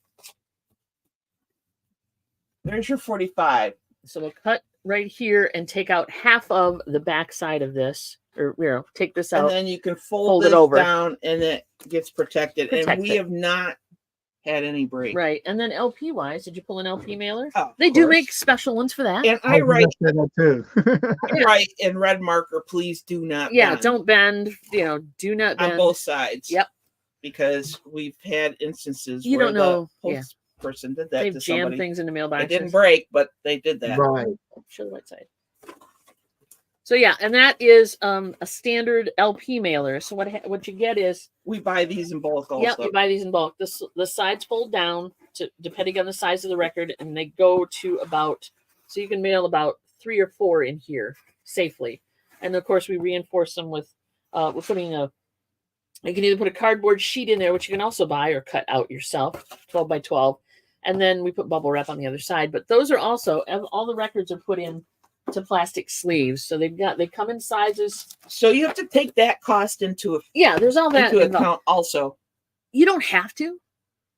There's your 45. So we'll cut right here and take out half of the back side of this, or take this out, And then you can fold it over down, and it gets protected. And Protect we it. have not had any break. Right. And then LP wise, did you pull an LP mailer? Oh, They of do course. make special ones for that. And I write, that too. I write in red marker, please do not Yeah, bend don't bend. Do not bend on both sides. Yep. Because we've had instances You where don't know. the Yeah. post person did that They've to jammed somebody. things into mailboxes. It didn't break, but they did that. Right. Show the right side. So yeah, and that is a standard LP mailer. So what you get is We buy these in bulk also. Yep, you buy these in bulk. The sides fold down to depending on the size of the record, and they go to about, so you can mail about 3 or 4 in here safely. And of course, we reinforce them with we're putting a. You can either put a cardboard sheet in there, which you can also buy or cut out yourself, 12 by 12, and then we put bubble wrap on the other side. But those are also, all the records are put in to plastic sleeves, so they come in sizes. So you have to take that cost into there's all that into account also. You don't have to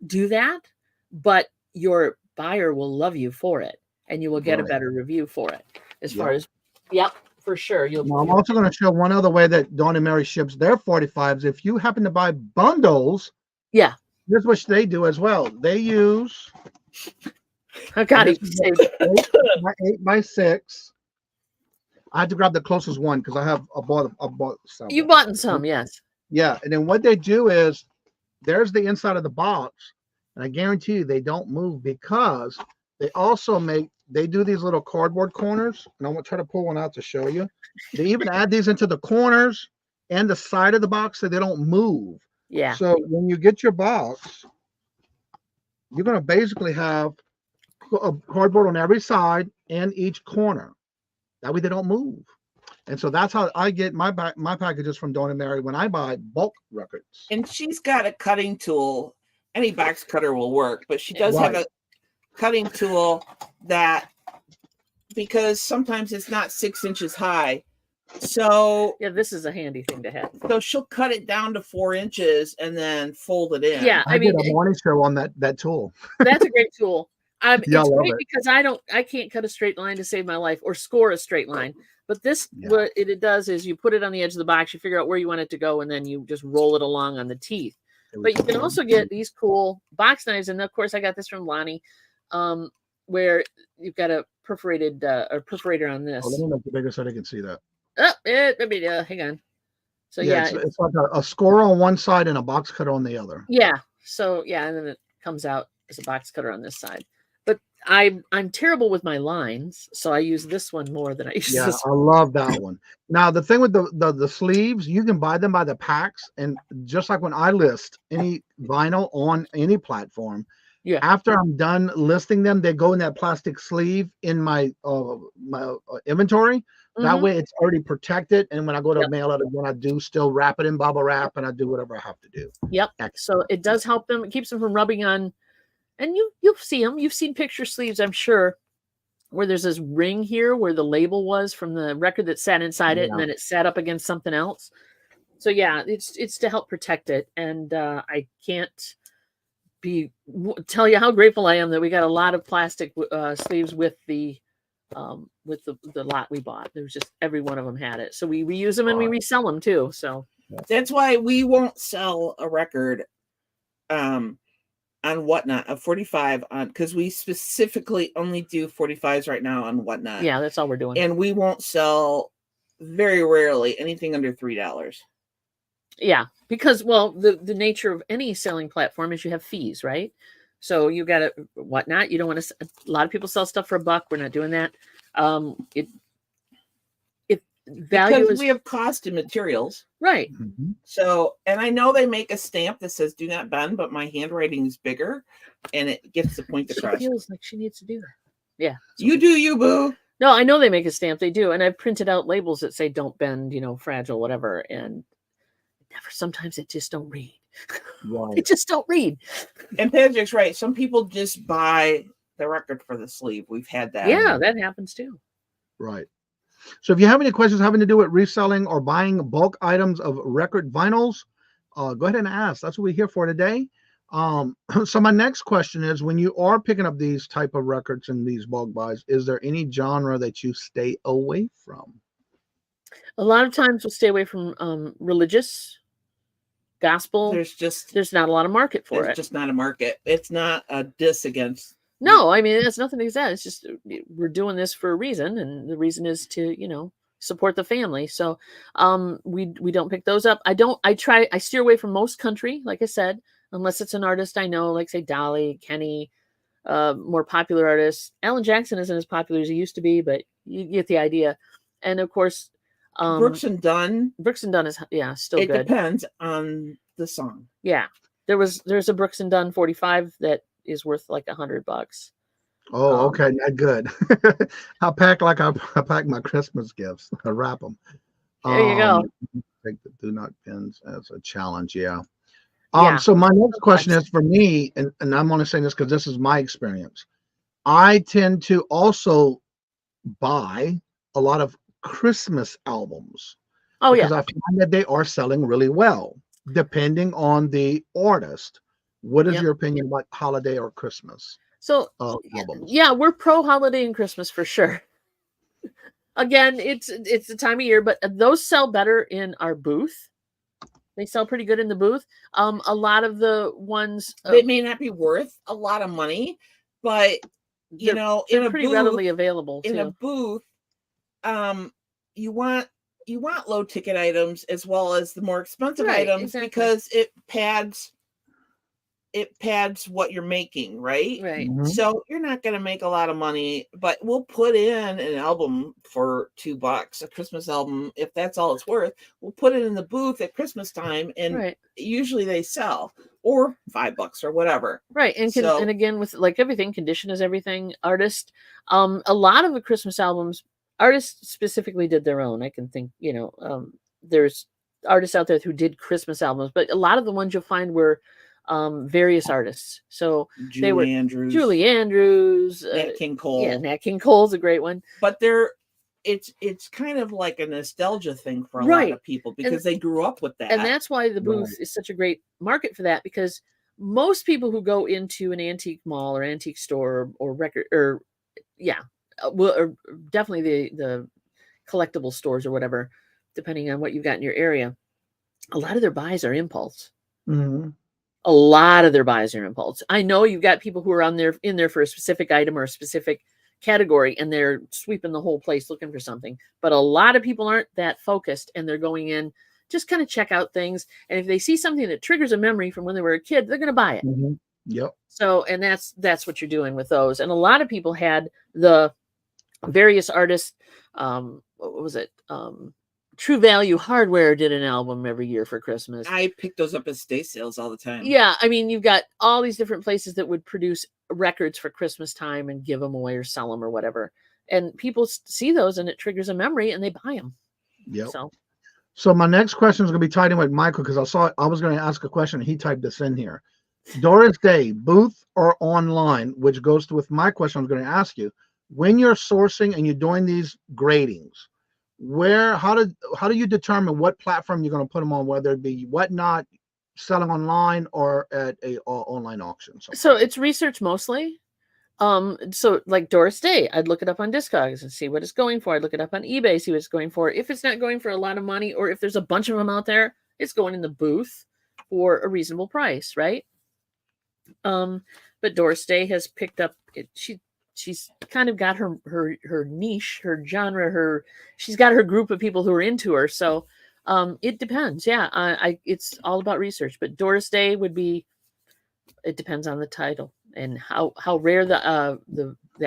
do that, but your buyer will love you for it, and you will get a better review for it. As far as, for sure. Now, I'm also going to show one other way that Dawn and Mary ships their 45s. If you happen to buy bundles, here's what they do as well. They use I got it. 8 by 6. I had to grab the closest one because I bought some. You bought some, yes. Yeah, and then what they do is there's the inside of the box, and I guarantee you they don't move because they also they do these little cardboard corners, and I'm gonna try to pull one out to show you. They even add these into the corners and the side of the box so they don't move. Yeah. So when you get your box, you're gonna basically have a cardboard on every side and each corner. That way they don't move. And so that's how I get my packages from Dawn and Mary when I buy bulk records. And she's got a cutting tool. Any box cutter will work, but she does have a cutting tool that, because sometimes it's not 6 inches high. So this is a handy thing to have. So she'll cut it down to 4 inches and then fold it in. Yeah, I did a morning show on that tool. That's a great tool. It's great it. because I can't cut a straight line to save my life or score a straight line. But this, what it does is you put it on the edge of the box, you figure out where you want it to go, and then you just roll it along on the teeth. But you can also get these cool box knives, and of course I got this from Lonnie, where you've got a perforator on this. Oh, let me make it bigger so they can see that. Hang on. So it's like a scorer on one side and a box cutter on the other. Yeah. So and then it comes out as a box cutter on this side. But I'm terrible with my lines, so I use this one more than I use this one. I love that one. Now the thing with the sleeves, you can buy them by the packs, and just like when I list any vinyl on any platform, after I'm done listing them, they go in that plastic sleeve in my inventory. That way it's already protected, and when I go to mail it again, I do still wrap it in bubble wrap, and I do whatever I have to do. Yep. So it does help them. It keeps them from rubbing on. And you'll see them. You've seen picture sleeves, I'm sure, where there's this ring here where the label was from the record that sat inside it, and then it sat up against something else. So it's to help protect it. And I can't tell you how grateful I am that we got a lot of plastic sleeves with the lot we bought. There was just every one of them had it. So we reuse them and we resell them too. So that's why we won't sell a record on Whatnot, a 45 on, because we specifically only do 45s right now on Whatnot. Yeah, that's all we're doing. And we won't sell very rarely anything under $3. Yeah, because the nature of any selling platform is you have fees, right? So you got to Whatnot. You don't want to. A lot of people sell stuff for $1. We're not doing that. Because we have cost in materials, right? So, and I know they make a stamp that says "Do not bend," but my handwriting is bigger, and it gets the point across. She feels like she needs to do that. Yeah, you do, you boo. No, I know they make a stamp. They do, and I've printed out labels that say "Don't bend," fragile, whatever, and sometimes it just don't read. Right. It just don't read. And Patrick's right. Some people just buy the record for the sleeve. We've had that. Yeah, that happens too. Right. So if you have any questions having to do with reselling or buying bulk items of record vinyls, go ahead and ask. That's what we're here for today. So my next question is, when you are picking up these type of records and these bulk buys, is there any genre that you stay away from? A lot of times we'll stay away from religious, gospel. There's not a lot of market for it. There's just not a market. It's not a diss against. No, I mean, it's nothing against that. It's just we're doing this for a reason, and the reason is to, support the family. So we don't pick those up. I steer away from most country, like I said, unless it's an artist I know, like say Dolly, Kenny, more popular artists. Alan Jackson isn't as popular as he used to be, but you get the idea. And of course, Brooks and Dunn. Brooks and Dunn is still It good. depends on the song. Yeah, there's a Brooks and Dunn 45 that is worth like $100. Oh, okay, not good. I pack my Christmas gifts. I wrap them. There you go. Take the do not pins as a challenge. Yeah. Yeah. So my next question is for me, and I'm only saying this because this is my experience. I tend to also buy a lot of Christmas albums. Oh, because yeah. I find that they are selling really well, depending on the artist. What is your opinion about holiday or Christmas? So albums? Yeah, we're pro holiday and Christmas for sure. Again, it's the time of year, but those sell better in our booth. They sell pretty good in the booth. A lot of the ones they may not be worth a lot of money, but you know, in a pretty booth, readily available in a too. booth, you want low ticket items as well as the more expensive items because it pads what you're making, right? Right. So you're not going to make a lot of money, but we'll put in an album for $2, a Christmas album. If that's all it's worth, we'll put it in the booth at Christmas time. And usually they sell, or $5 or whatever. Right. And again, with like everything, condition is everything. Artist, a lot of the Christmas albums, artists specifically did their own. I can think, there's artists out there who did Christmas albums, but a lot of the ones you'll find were various artists. So Julie Andrews, Nat King Cole. Yeah, Nat King Cole's a great one. But it's kind of like a nostalgia thing for a lot of people because they grew up with that. And that's why the booth is such a great market for that, because most people who go into an antique mall or antique store or record or definitely the collectible stores or whatever, depending on what you've got in your area, a lot of their buys are impulse. Mm-hmm. A lot of their buys are impulse. I know you've got people who are in there for a specific item or a specific category, and they're sweeping the whole place looking for something. But a lot of people aren't that focused, and they're going in just kind of check out things. And if they see something that triggers a memory from when they were a kid, they're going to buy it. Mm-hmm. Yep. So, and that's what you're doing with those. And a lot of people had the various artists. What was it? True Value Hardware did an album every year for Christmas. I pick those up at estate sales all the time. Yeah, I mean, you've got all these different places that would produce records for Christmas time and give them away or sell them or whatever. And people see those and it triggers a memory and they buy them. Yep. So my next question is going to be tied in with Michael because I was going to ask a question. He typed this in here. Doris Day, booth or online, which goes with my question I was going to ask you. When you're sourcing and you're doing these gradings, how do you determine what platform you're going to put them on, whether it be Whatnot, selling online, or at a online auction? So it's research mostly. So like Doris Day, I'd look it up on Discogs and see what it's going for. I'd look it up on eBay, see what it's going for. If it's not going for a lot of money, or if there's a bunch of them out there, it's going in the booth for a reasonable price, right? But Doris Day has picked up it. She's kind of got her niche, her genre, she's got her group of people who are into her. So it depends. Yeah, it's all about research. But Doris Day it depends on the title and how rare the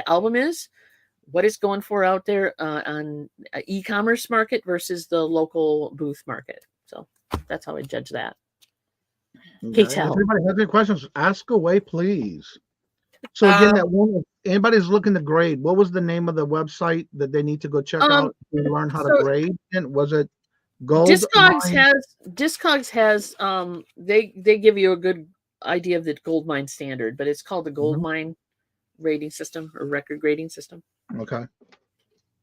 album is, what it's going for out there on e-commerce market versus the local booth market. So that's how I judge that. Okay. If anybody has any questions, ask away, please. So again, anybody's looking to grade, what was the name of the website that they need to go check out to learn how to grade? And was it Gold? Discogs has they give you a good idea of the gold mine standard, but it's called the gold mine rating system or record grading system. Okay.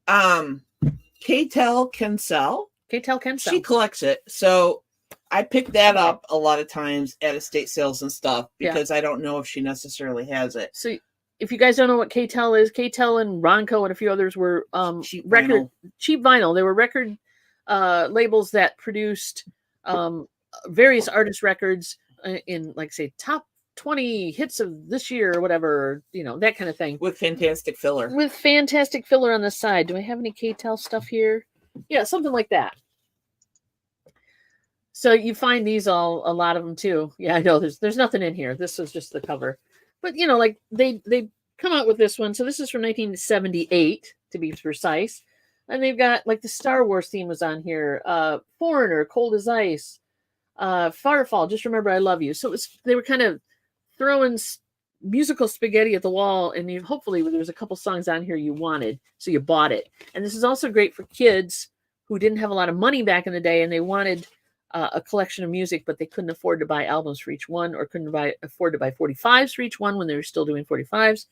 KTEL can sell. KTEL can sell. She collects it. So I pick that up a lot of times at estate sales and stuff because I don't know if she necessarily has it. So if you guys don't know what KTEL is, KTEL and Ronco and a few others were cheap vinyl. They were record labels that produced various artist records in, like, say, top 20 hits of this year or whatever, that kind of thing. With fantastic filler. With fantastic filler on the side. Do I have any KTEL stuff here? Yeah, something like that. So you find these a lot of them too. Yeah, I know there's nothing in here. This was just the cover. But like they come out with this one. So this is from 1978 to be precise. And they've got like the Star Wars theme was on here. Foreigner, Cold as Ice, Firefall, Just Remember I Love You. So they were kind of throwing musical spaghetti at the wall, and hopefully there was a couple songs on here you wanted, so you bought it. And this is also great for kids who didn't have a lot of money back in the day, and they wanted a collection of music, but they couldn't afford to buy albums for each one, or couldn't afford to buy 45s for each one when they were still doing 45s.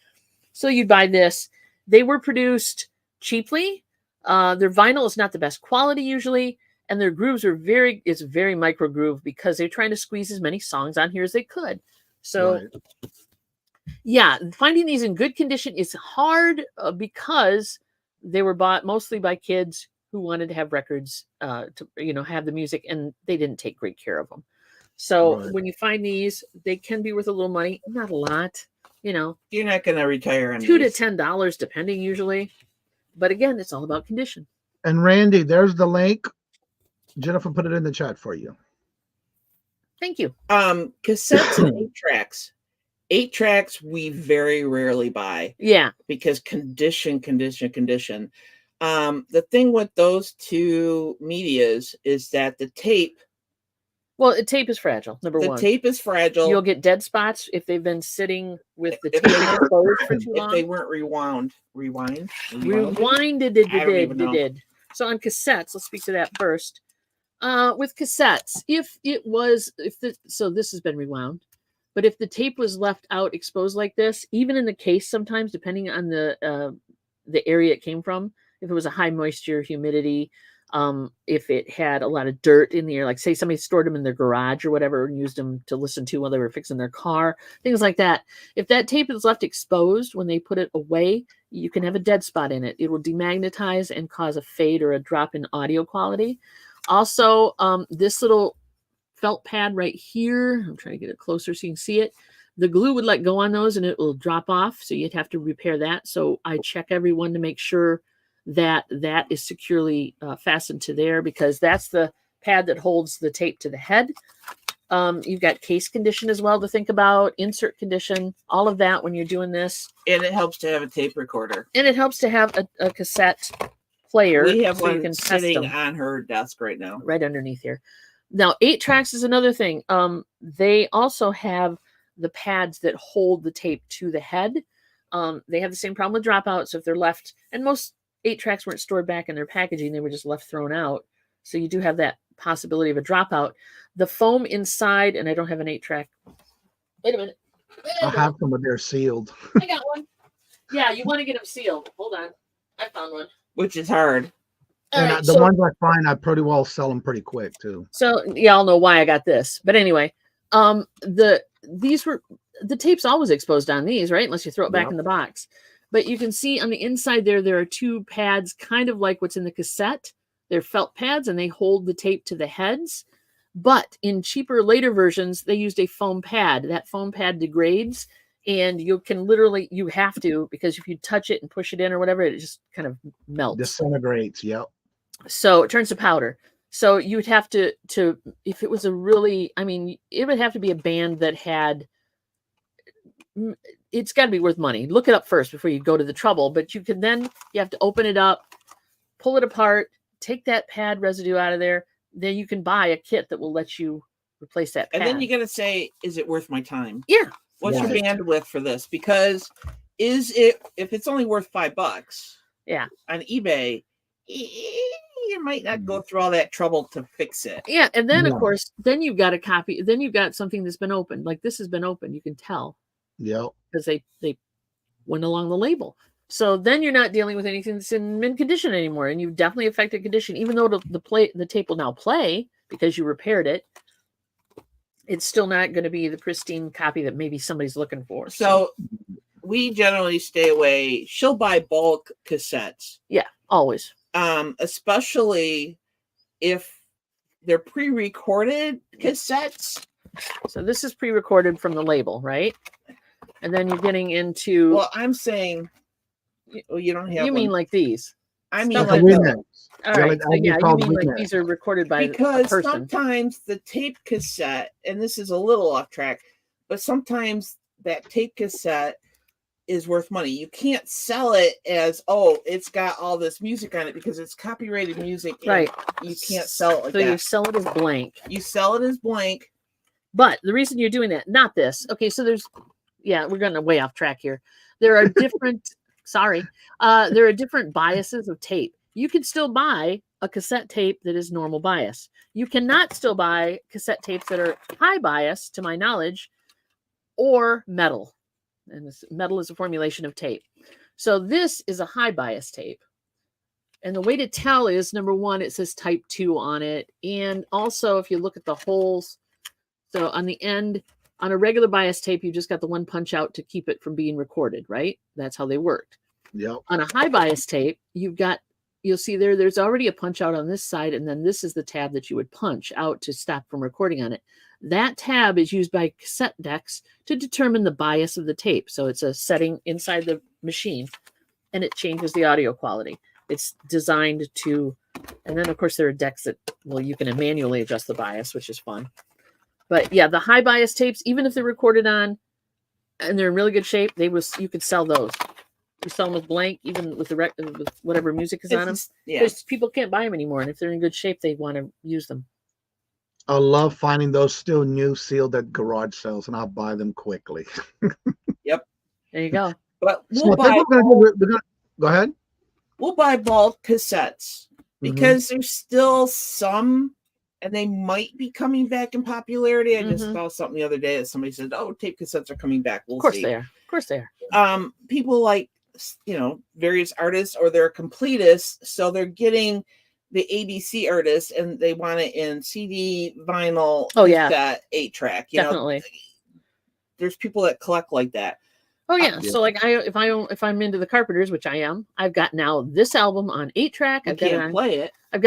So you'd buy this. They were produced cheaply. Their vinyl is not the best quality usually, and their grooves are it's very micro groove because they're trying to squeeze as many songs on here as they could. So yeah, finding these in good condition is hard because they were bought mostly by kids who wanted to have records to have the music, and they didn't take great care of them. So when you find these, they can be worth a little money, not a lot. You're not going to retire on $2 to $10 depending usually. But again, it's all about condition. And Randy, there's the link. Jennifer put it in the chat for you. Thank you. Cassettes and 8-tracks. 8-tracks we very rarely buy. Yeah. Because condition. The thing with those two medias is that the tape. Well, the tape is fragile, number one. The tape is fragile. You'll get dead spots if they've been sitting with the tape exposed for too long. If they weren't rewinded. So on cassettes, let's speak to that first. With cassettes, so this has been rewound, but if the tape was left out exposed like this, even in the case sometimes, depending on the area it came from, if it was a high moisture, humidity, if it had a lot of dirt in the air, like say somebody stored them in their garage or whatever and used them to listen to while they were fixing their car, things like that. If that tape is left exposed when they put it away, you can have a dead spot in it. It will demagnetize and cause a fade or a drop in audio quality. Also, this little felt pad right here, I'm trying to get it closer so you can see it. The glue would let go on those and it will drop off. So you'd have to repair that. So I check every one to make sure that is securely fastened to there, because that's the pad that holds the tape to the head. You've got case condition as well to think about, insert condition, all of that when you're doing this. And it helps to have a tape recorder. And it helps to have a cassette player. We have so you one can sitting on her desk right now. Right underneath here. Now, 8-tracks is another thing. They also have the pads that hold the tape to the head. They have the same problem with dropouts. So if they're left, and most 8-tracks weren't stored back in their packaging, they were just left thrown out. So you do have that possibility of a dropout. The foam inside, and I don't have an 8-track. Wait a minute. I have them, but they're sealed. I got one. Yeah, you want to get them sealed. Hold on. I found one. Which is hard. And the ones I find, I pretty well sell them pretty quick too. So y'all know why I got this. But anyway, the tape's always exposed on these, right? Unless you throw it back in the box. But you can see on the inside there are two pads, kind of like what's in the cassette. They're felt pads and they hold the tape to the heads. But in cheaper later versions, they used a foam pad. That foam pad degrades, and you have to, because if you touch it and push it in or whatever, it just kind of melts. Disintegrates, yep. So it turns to powder. So you would have to if it was it would have to be a band that had, it's got to be worth money. Look it up first before you go to the trouble. But you have to open it up, pull it apart, take that pad residue out of there. Then you can buy a kit that will let you replace that pad. And then you got to say, is it worth my time? Yeah. What's your bandwidth for this? Because if it's only worth $5 on eBay, you might not go through all that trouble to fix it. Yeah. And then of course, then you've got a copy. Then you've got something that's been opened. Like this has been opened. You can tell. Yep. Because they went along the label. So then you're not dealing with anything that's in mint condition anymore, and you've definitely affected condition. Even though the tape will now play because you repaired it, it's still not going to be the pristine copy that maybe somebody's looking for. So we generally stay away. She'll buy bulk cassettes. Yeah, always. Especially if they're pre-recorded cassettes. So this is pre-recorded from the label, right? And then you're getting into. Well, I'm saying. Well, you don't have. You mean like these? I mean, like that. All right. So yeah, you mean like these are recorded by a person. Because sometimes the tape cassette, and this is a little off track, but sometimes that tape cassette is worth money. You can't sell it as, oh, it's got all this music on it because it's copyrighted music. Right. You can't sell it like so that. you sell it as blank. You sell it as blank. But the reason you're doing that, not this. Okay, so we're going way off track here. There are different, there are different biases of tape. You can still buy a cassette tape that is normal bias. You cannot still buy cassette tapes that are high bias, to my knowledge, or metal. And metal is a formulation of tape. So this is a high bias tape. And the way to tell is, number one, it says type 2 on it. And also, if you look at the holes, so on the end, on a regular bias tape, you just got the one punch out to keep it from being recorded, right? That's how they worked. Yep. On a high bias tape, you'll see there's already a punch out on this side, and then this is the tab that you would punch out to stop from recording on it. That tab is used by cassette decks to determine the bias of the tape. So it's a setting inside the machine, and it changes the audio quality. It's designed to, and then of course there are decks that, you can manually adjust the bias, which is fun. But yeah, the high bias tapes, even if they're recorded on and they're in really good shape, you could sell those. You sell them with blank, even with with whatever music is on them. Because people can't buy them anymore, and if they're in good shape, they want to use them. I love finding those still new, sealed at garage sales, and I'll buy them quickly. Yep. There you go. But Go ahead. We'll buy bulk cassettes because there's still some, and they might be coming back in popularity. I just saw something the other day that somebody said, "Oh, tape cassettes are coming back." We'll see. They are. Of course they are. People like, various artists, or they're completists, so they're getting the ABC artists and they want it in CD, vinyl, cassette, 8-track. Definitely. There's people that collect like that. Oh yeah. So like if I'm into the Carpenters, which I am, I've got now this album on 8-track. I've got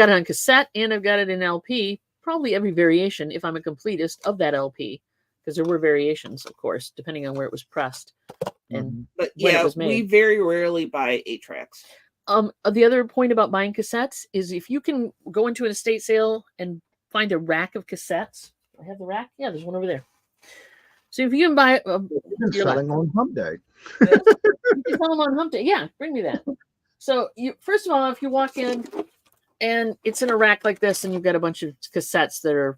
it on cassette, and I've got it in LP. Probably every variation, if I'm a completist of that LP, because there were variations, of course, depending on where it was pressed and but when it was made. We very rarely buy 8-tracks. The other point about buying cassettes is if you can go into an estate sale and find a rack of cassettes. Do I have the rack? Yeah, there's one over there. So if you can buy selling on Hump Day. You can sell them on Hump Day. Yeah, bring me that. So first of all, if you walk in and it's in a rack like this, and you've got a bunch of cassettes that are,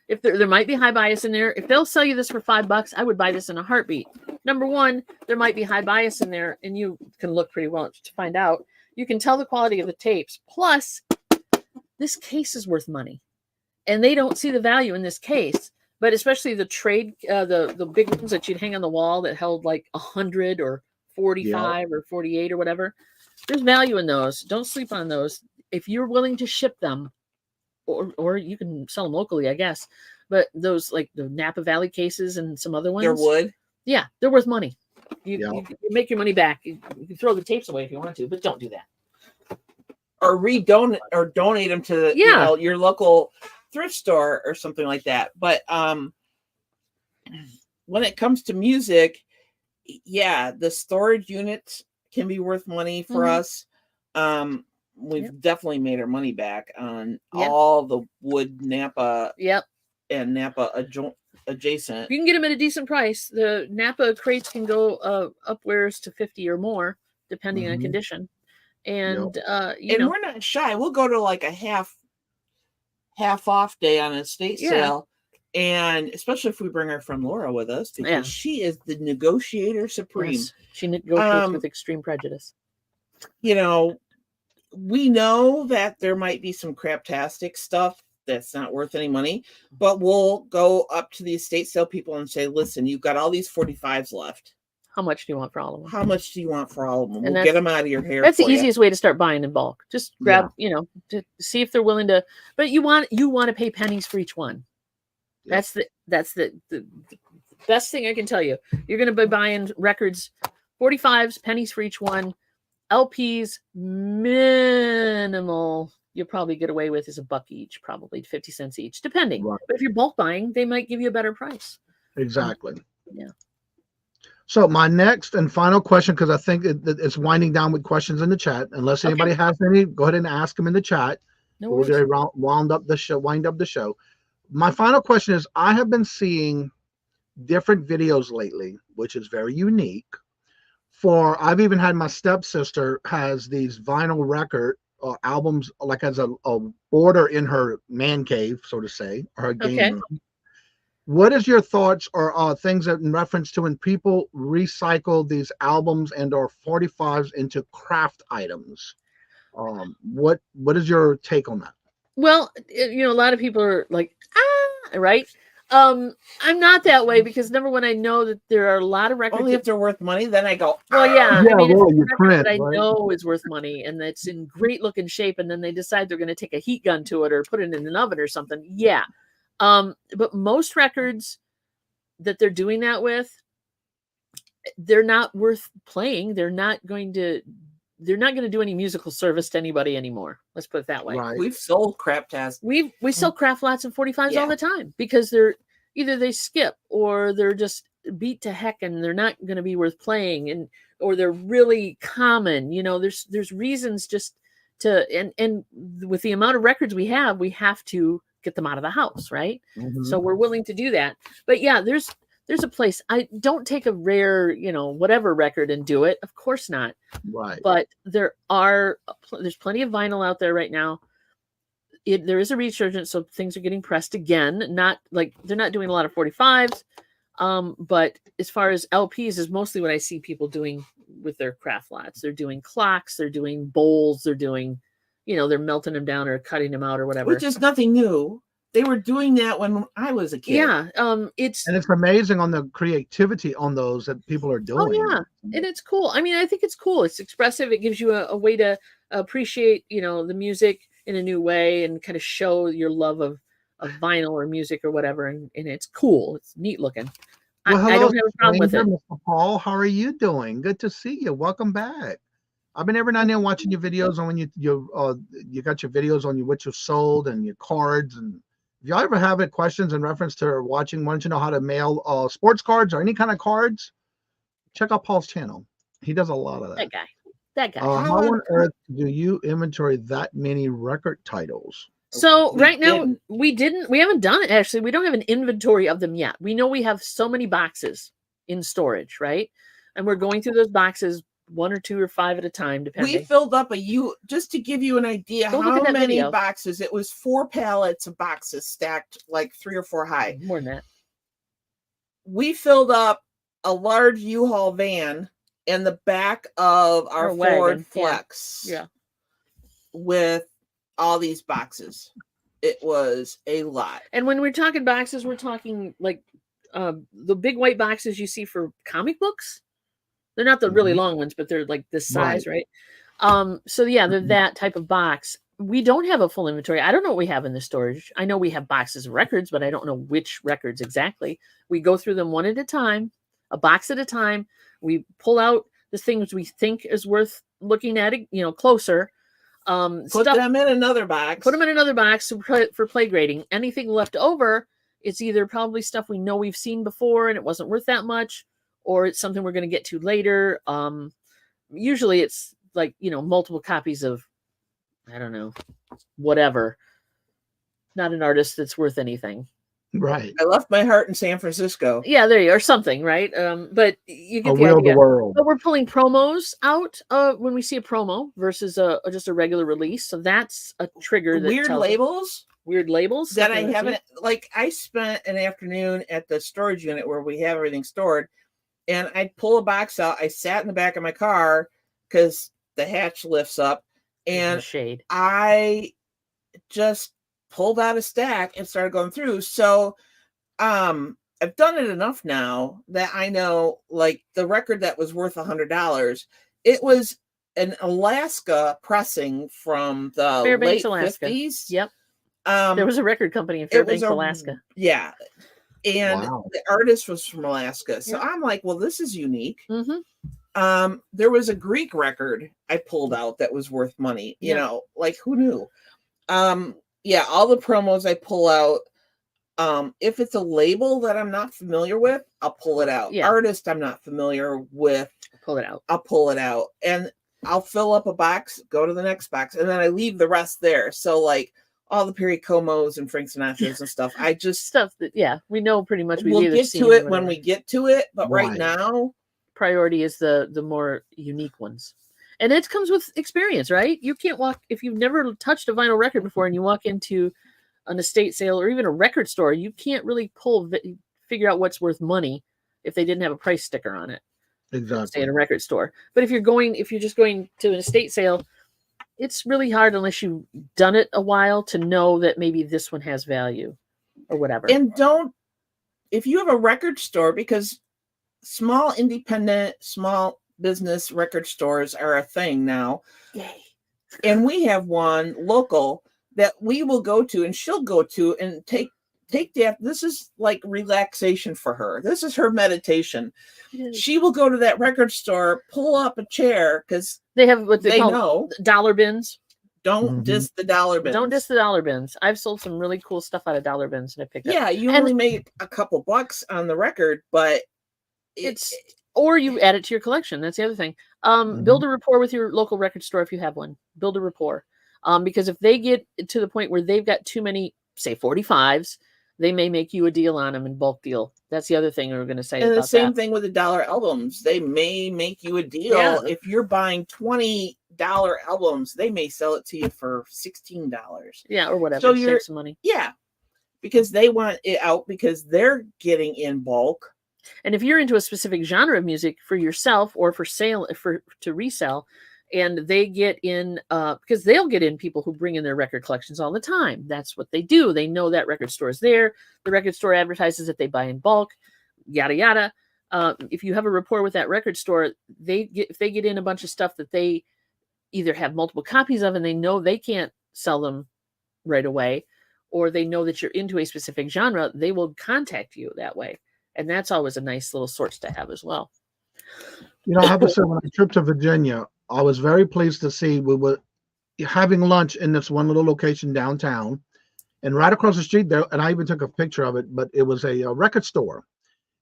if there might be high bias in there. If they'll sell you this for $5, I would buy this in a heartbeat. Number one, there might be high bias in there, and you can look pretty well to find out. You can tell the quality of the tapes. Plus, this case is worth money, and they don't see the value in this case. But especially the trade, the big ones that you'd hang on the wall that held like 100 or 45 or 48 or whatever. There's value in those. Don't sleep on those. If you're willing to ship them, or you can sell them locally, I guess. But those, like the Napa Valley cases and some other ones, they're wood. Yeah, they're worth money. You make your money back. You can throw the tapes away if you want to, but don't do that. Or donate them to your local thrift store or something like that. But when it comes to music, the storage units can be worth money for us. We've definitely made our money back on all the wood Napa and Napa adjacent. You can get them at a decent price. The Napa crates can go upwards to 50 or more, depending on condition. And we're not shy. We'll go to like a half off day on an estate sale. And especially if we bring our friend Laura with us, because she is the negotiator supreme. Yes. She negotiates with extreme prejudice. We know that there might be some craptastic stuff that's not worth any money, but we'll go up to the estate sale people and say, listen, you've got all these 45s left. How much do you want for all of them? How much do you want for all of them? And we'll get them out of your hair. That's the easiest way to start buying in bulk. Just grab, to see if they're willing to, but you want to pay pennies for each one. Yeah. That's the best thing I can tell you. You're going to be buying records, 45s, pennies for each one. LPs, minimal, you'll probably get away with is $1 each, probably 50 cents each, depending. Right. But if you're bulk buying, they might give you a better price. Exactly. Yeah. So my next and final question, because I think it's winding down with questions in the chat. Unless anybody has any, go ahead and ask them in the chat. No worries. We're going to wind up the show. My final question is, I have been seeing different videos lately, which is very unique. I've even had my stepsister has these vinyl record albums, like as a border in her man cave, so to say, or her game Okay. room. What is your thoughts or things that in reference to when people recycle these albums and or 45s into craft items? What is your take on that? Well, a lot of people are like, right? I'm not that way because number one, I know that there are a lot of records. Only if they're worth money, then I go. Well, yeah. Yeah, I mean, well, it's you a record print, that I right? know is worth money and that's in great looking shape, and then they decide they're going to take a heat gun to it or put it in an oven or something. Yeah. But most records that they're doing that with, they're not worth playing. They're not going to do any musical service to anybody anymore. Let's put it that way. Right. We've sold crap tests. We sell craft lots and 45s Yeah. all the time because they're either they skip or they're just beat to heck and they're not going to be worth playing, or they're really common. There's reasons just to, and with the amount of records we have to get them out of the house, right? Mhm. So we're willing to do that. But yeah, there's a place. I don't take a rare, whatever record and do it. Of course not. Right. But there's plenty of vinyl out there right now. There is a resurgence, so things are getting pressed again. Not like they're not doing a lot of 45s, but as far as LPs is mostly what I see people doing with their craft lots. They're doing clocks, they're doing bowls, they're doing, they're melting them down or cutting them out or whatever. Which is nothing new. They were doing that when I was a kid. Yeah, it's amazing on the creativity on those that people are doing. Oh yeah, and it's cool. I mean, I think it's cool. It's expressive. It gives you a way to appreciate, the music in a new way and kind of show your love of vinyl or music or whatever. And it's cool. It's neat looking. Well, I hello, don't have a problem with it. Mr. Paul. How are you doing? Good to see you. Welcome back. I've been every now and then watching your videos on when you got your videos on what you sold and your cards. And if y'all ever have any questions in reference to watching, want to know how to mail sports cards or any kind of cards, check out Paul's channel. He does a lot of that. That guy. How on earth do you inventory that many record titles? So right now we haven't done it actually. We don't have an inventory of them yet. We know we have so many boxes in storage, right? And we're going through those boxes 1 or 2 or 5 at a time, depending. We filled up just to give you an idea Go look how at that many video. boxes. It was 4 pallets of boxes stacked like 3 or 4 high. More than that. We filled up a large U-Haul van in the back of our Or wagon, Ford yeah. Flex. Yeah. With all these boxes. It was a lot. And when we're talking boxes, we're talking like the big white boxes you see for comic books. They're not the really long ones, but they're like this size, right? So yeah, they're that type of box. We don't have a full inventory. I don't know what we have in the storage. I know we have boxes of records, but I don't know which records exactly. We go through them one at a time, a box at a time. We pull out the things we think is worth looking at, closer. Put them in another box. Put them in another box for play grading. Anything left over, it's either probably stuff we know we've seen before and it wasn't worth that much, or it's something we're going to get to later. Usually it's like, multiple copies of, I don't know, whatever. Not an artist that's worth anything. Right. I left my heart in San Francisco. Yeah, there you are, something, right? But you get A the will of the idea. world. But we're pulling promos out when we see a promo versus just a regular release. So that's a trigger. That Weird labels. Weird labels That I something that's haven't, like, I spent an afternoon at the storage unit where we have everything stored, and I'd pull a box out. I sat in the back of my car because the hatch lifts up, and shade. I just pulled out a stack and started going through. So I've done it enough now that I know, like, the record that was worth $100, it was an Alaska pressing from the Fairbanks, late Alaska. 50s. Yep. There was a record company in Fairbanks, Alaska. Yeah. And Wow. the artist was from Alaska. So I'm like, well, this is unique. Mm-hmm. There was a Greek record I pulled out that was worth money. You know, like, who knew? Yeah, all the promos I pull out. If it's a label that I'm not familiar with, I'll pull it out. Yeah. Artist I'm not familiar with, pull it out. I'll pull it out. And I'll fill up a box, go to the next box, and then I leave the rest there. So, like, all the Perry Comos and Frank Sinatras and stuff. I just Stuff that, yeah, we know pretty much. we'll either get seen to or it when whatever. we get to it. But right Right. now, Priority is the more unique ones. And it comes with experience, right? You can't walk if you've never touched a vinyl record before and you walk into an estate sale or even a record store, you can't really figure out what's worth money if they didn't have a price sticker on it. Say Exactly. in a record store. But if you're just going to an estate sale, it's really hard unless you've done it a while to know that maybe this one has value or whatever. and if you have a record store, because small independent, small business record stores are a thing now. Yay. And we have one local that we will go to, and she'll go to and take that. This is like relaxation for her. This is her meditation. She will go to that record store, pull up a chair, because They have what they they call know. dollar bins. Don't Mhm. diss the dollar bins. Don't diss the dollar bins. I've sold some really cool stuff out of dollar bins that I picked up. Yeah, you And- only make a couple bucks on the record, but It's or you add it to your collection. That's the other thing. Mhm. Build a rapport with your local record store if you have one. Build a rapport. Because if they get to the point where they've got too many, say 45s, they may make you a deal on them in bulk deal. That's the other thing we were going to say. and the about same that. thing with the dollar albums. They may make you a deal. Yeah. If you're buying $20 albums, they may sell it to you for $16. Yeah, or whatever. So Save you're some money. yeah, because they want it out because they're getting in bulk. And if you're into a specific genre of music for yourself or for sale to resell, and they get in because they'll get in people who bring in their record collections all the time. That's what they do. They know that record store is there. The record store advertises that they buy in bulk, yada yada. If you have a rapport with that record store, if they get in a bunch of stuff that they either have multiple copies of and they know they can't sell them right away, or they know that you're into a specific genre, they will contact you that way. And that's always a nice little source to have as well. You know, I have to say, when I trip to Virginia, I was very pleased to see we were having lunch in this one little location downtown, and right across the street there, and I even took a picture of it, but it was a record store.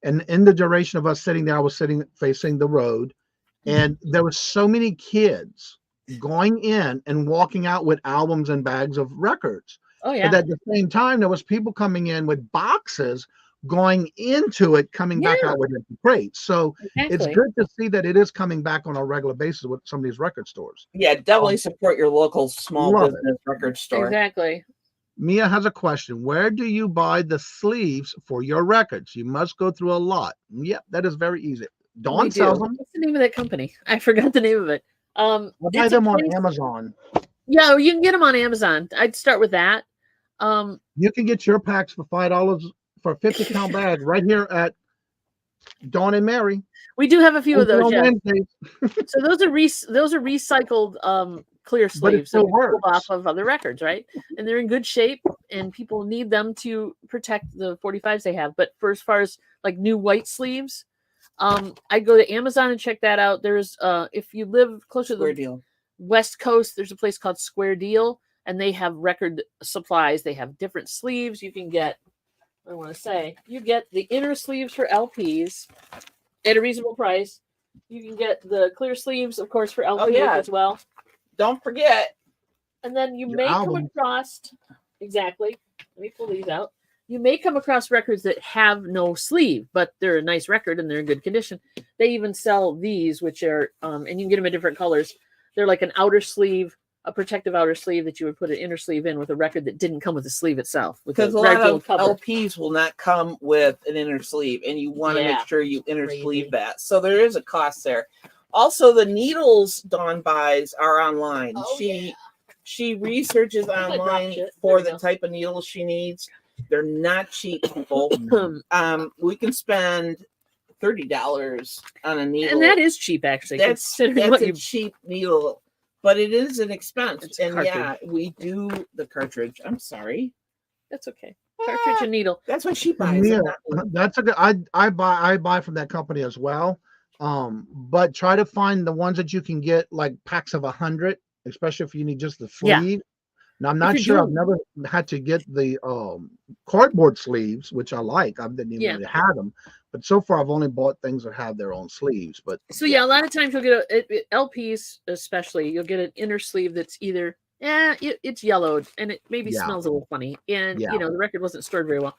And in the duration of us sitting there, I was sitting facing the road, and there were so many kids going in and walking out with albums and bags of records. Oh, yeah. But at the same time, there was people coming in with boxes, going into it, coming back out with empty crates. So it's Exactly. good to see that it is coming back on a regular basis with some of these record stores. Yeah, definitely support your local small Love business record store. Exactly. Mia has a question. Where do you buy the sleeves for your records? You must go through a lot. Yep, that is very easy. We Dawn do. sells them. What's the name of that company? I forgot the name of it. I buy it's a them on place- Amazon. Yeah, you can get them on Amazon. I'd start with that. You can get your packs for $5 for a 50-pound bag right here at Dawn and Mary. We do have a few of Open those. on Yeah. Wednesdays. So those are recycled clear But it sleeves that still we pulled works. off of other records, right? And they're in good shape, and people need them to protect the 45s they have. But for as far as like new white sleeves, I go to Amazon and check that out. There's if you live closer to Square the deal. West Coast, there's a place called Square Deal, and they have record supplies. They have different sleeves. You can get, I want to say, you get the inner sleeves for LPs at a reasonable price. You can get the clear sleeves, of course, for LPs yeah. as well. Don't forget. And then you Your may come album. across, exactly, let me pull these out. You may come across records that have no sleeve, but they're a nice record and they're in good condition. They even sell these, which are, and you can get them in different colors. They're like an outer sleeve, a protective outer sleeve that you would put an inner sleeve in with a record that didn't come with the sleeve itself. Because a lot of LPs will not come with an inner sleeve, and you want to Yeah. make sure you inner Crazy. sleeve that. So there is a cost there. Also, the needles Dawn buys are online. Oh, She researches I dropped online it. for There we the go. type of needles she needs. They're not cheap, people. We can spend $30 on a needle, And that is cheap, actually. considering what a you cheap needle, but it is an expense. It's a And cartridge. yeah, we do the cartridge. I'm sorry. That's okay. Cartridge and needle. That's what she buys. Yeah, and not me. that's a good. I buy from that company as well. But try to find the ones that you can get like packs of 100, especially if you need just the Yeah. sleeve. Now I'm If not you're sure. I've doing- never had to get the cardboard sleeves, which I like. I didn't even Yeah. know they had them, but so far I've only bought things that have their own sleeves. But So yeah, a lot of times you'll get LPs, especially you'll get an inner sleeve that's either yeah, it's yellowed and it maybe Yeah. smells a little funny. And, Yeah. the record wasn't stored very well.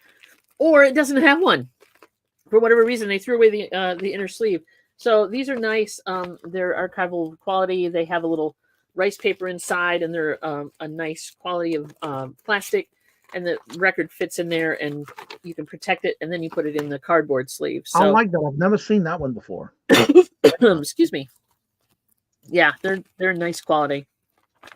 Or it doesn't have one. For whatever reason, they threw away the inner sleeve. So these are nice. They're archival quality. They have a little rice paper inside, and they're a nice quality of plastic. And the record fits in there, and you can protect it, and then you put it in the cardboard sleeve. I So, like that. I've never seen that one before. excuse me. Yeah, they're nice quality.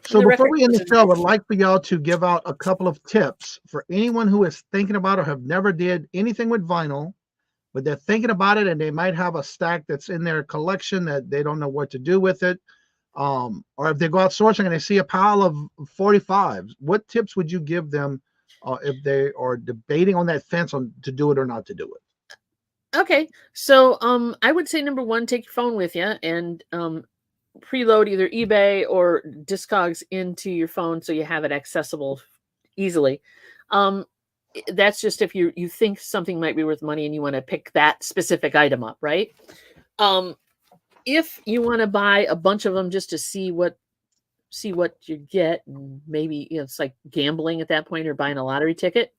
So The before record we end the was- show, I would like for y'all to give out a couple of tips for anyone who is thinking about or have never did anything with vinyl, but they're thinking about it and they might have a stack that's in their collection that they don't know what to do with it. Or if they go out sourcing and they see a pile of 45s, what tips would you give them if they are debating on that fence on to do it or not to do it? Okay, so I would say number one, take your phone with you and preload either eBay or Discogs into your phone so you have it accessible easily. That's just if you think something might be worth money and you want to pick that specific item up, right? If you want to buy a bunch of them just to see what you get, and maybe it's like gambling at that point or buying a lottery ticket,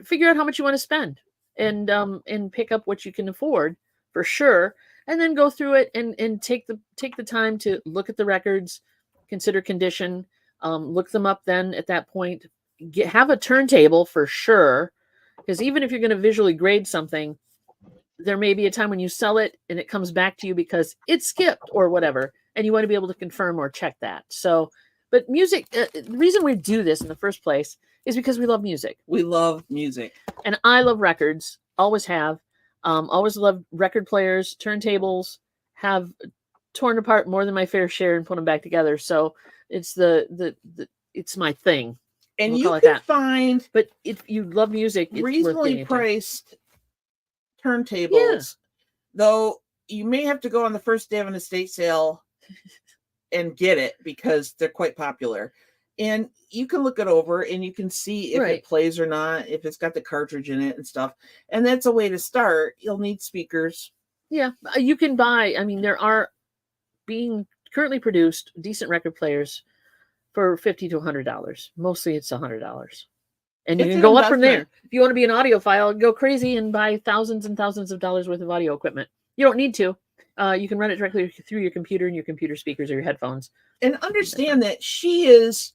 figure out how much you want to spend and pick up what you can afford for sure. And then go through it and take the time to look at the records, consider condition, look them up. Then at that point, have a turntable for sure, because even if you're going to visually grade something, there may be a time when you sell it and it comes back to you because it skipped or whatever, and you want to be able to confirm or check that. So, but music, the reason we do this in the first place is because we love music. We love music, and I love records. Always have. Always loved record players, turntables, have torn apart more than my fair share and put them back together. So it's it's my thing. and We'll you call it can that. find But if you love music, it's worth reasonably getting into. priced turntables, though you may have to go on the first day of an estate sale and get it because they're quite popular. And you can look it over and you can see if Right. it plays or not, if it's got the cartridge in it and stuff. And that's a way to start. You'll need speakers. Yeah, you can buy. I mean, there are being currently produced decent record players for $50 to $100. Mostly, it's $100, and you It's can an go up from there. investment. If you want to be an audiophile, go crazy and buy thousands and thousands of dollars worth of audio equipment. You don't need to. You can run it directly through your computer and your computer speakers or your headphones. And understand that she's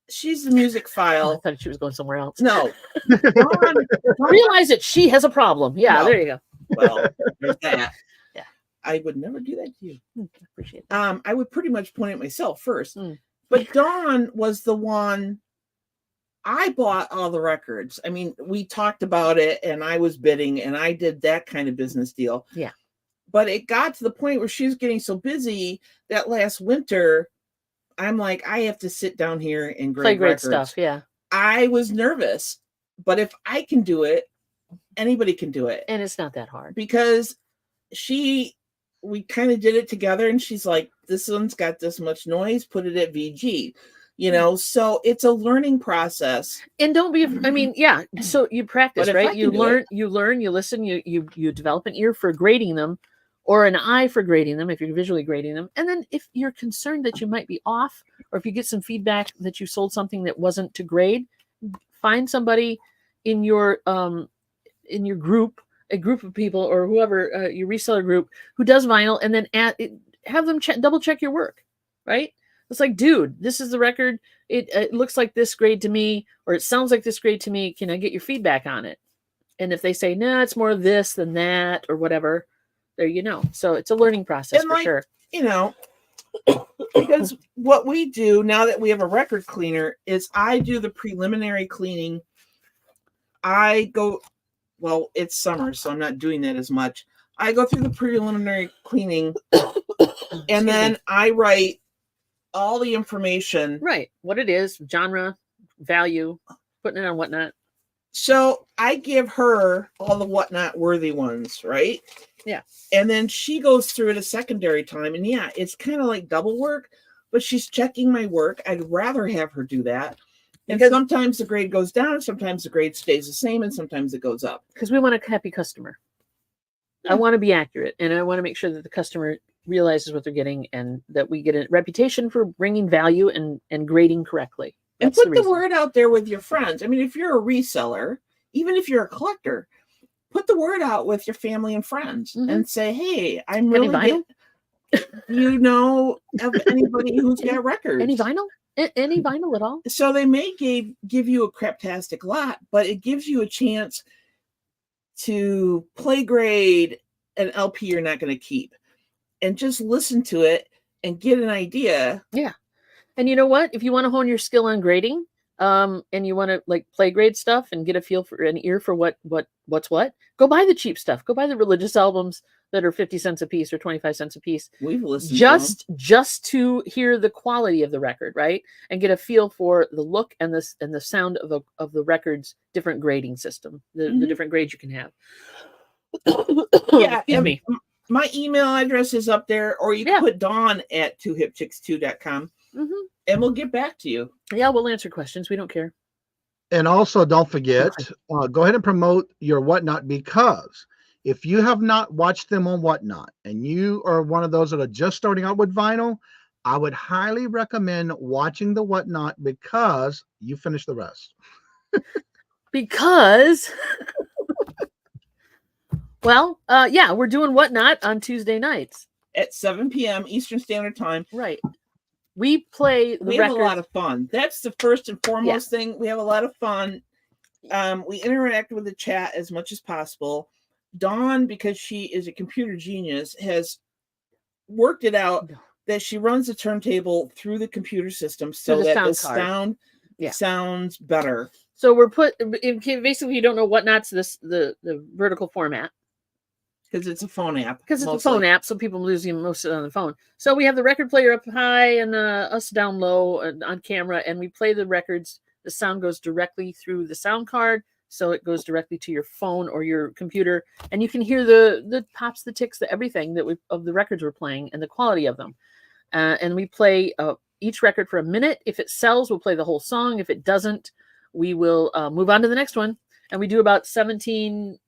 the music Oh, I file. thought she was going somewhere else. No. Dawn- Realize that she has a problem. Yeah, No. there you go. well, there's that. Yeah. I would never do that to you. Appreciate it. I would pretty much point at myself first. Mm. But Dawn was the one. I bought all the records. I mean, we talked about it and I was bidding and I did that kind of business deal. Yeah. But it got to the point where she was getting so busy that last winter, I'm like, I have to sit down here and grade Play great records. stuff. Yeah, I was nervous, but if I can do it, anybody can do it. and it's not that hard. Because we kind of did it together and she's like, this one's got this much noise, put it at VG, so it's a learning process. And don't be, I mean, yeah. So you practice, But if I right? can You do learn, it- you listen, you develop an ear for grading them or an eye for grading them if you're visually grading them. And then if you're concerned that you might be off, or if you get some feedback that you sold something that wasn't to grade, find somebody in your group, a group of people or whoever, your reseller group who does vinyl, and then have them double check your work, right? It's like, dude, this is the record. It looks like this grade to me, or it sounds like this grade to me. Can I get your feedback on it? And if they say, no, it's more this than that, or whatever, there you know. So it's a learning process And for like, sure. Because what we do now that we have a record cleaner is I do the preliminary cleaning. Well, it's summer, so I'm not doing that as much. I go through the preliminary cleaning and then I write all the information. Right. What it is, genre, value, putting it on whatnot. So I give her all the whatnot worthy ones, right? Yeah. And then she goes through it a secondary time. And yeah, it's kind of like double work, but she's checking my work. I'd rather have her do that. And Because- sometimes the grade goes down, sometimes the grade stays the same, and sometimes it goes up. Because we want a happy customer. I want to be accurate, and I want to make sure that the customer realizes what they're getting, and that we get a reputation for bringing value and grading correctly. And That's put the reason. word out there with your friends. I mean, if you're a reseller, even if you're a collector, put the word out with your family and friends and say, hey, I'm Any really vinyl? you know of anybody who's got records. Any vinyl? Any vinyl at all? So they may give you a craptastic lot, but it gives you a chance to play grade an LP you're not going to keep, and just listen to it and get an idea. Yeah. And you know what? If you want to hone your skill on grading, and you want to like play grade stuff and get a feel for an ear for what's what, go buy the cheap stuff. Go buy the religious albums that are 50 cents a piece or 25 cents a piece. We've listened just to hear the quality of the record, right? And get a feel for the look and the sound of the record's different grading system, the different grades you can have. Yeah, Excuse me. My email address is up there, or you can put Dawn at 2hipchicks2.com, and we'll get back to you. Yeah, we'll answer questions. We don't care. And also, don't forget, go ahead and promote your Whatnot, because if you have not watched them on Whatnot and you are one of those that are just starting out with vinyl, I would highly recommend watching the Whatnot, because you finish the rest. Because, well, yeah, we're doing Whatnot on Tuesday nights at 7 p.m. Eastern Standard Time. Right. We play. We have a lot of fun. That's the first and foremost thing. We have a lot of fun. We interact with the chat as much as possible. Dawn, because she is a computer genius, has worked it out that she runs the turntable through the computer system so that the sound sounds better. So we're basically, you don't know Whatnot's the vertical format. Because it's a phone app. Because it's a phone app, so people lose most of it on the phone. So we have the record player up high and us down low on camera, and we play the records. The sound goes directly through the sound card, so it goes directly to your phone or your computer, and you can hear the pops, the ticks, the everything of the records we're playing and the quality of them. And we play each record for a minute. If it sells, we'll play the whole song. If it doesn't, we will move on to the next one. And we do about 17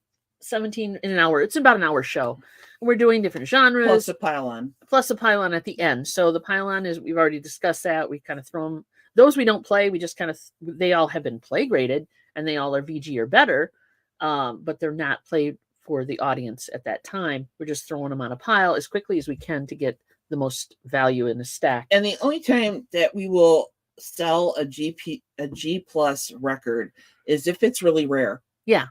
in an hour. It's about an hour show. We're doing different genres. Plus a pylon. Plus a pylon at the end. So the pylon is, we've already discussed that. We kind of throw them. Those we don't play. We just kind of, they all have been play graded and they all are VG or better. But they're not played for the audience at that time. We're just throwing them on a pile as quickly as we can to get the most value in the stack. And the only time that we will sell a G plus record is if it's really rare. Yeah.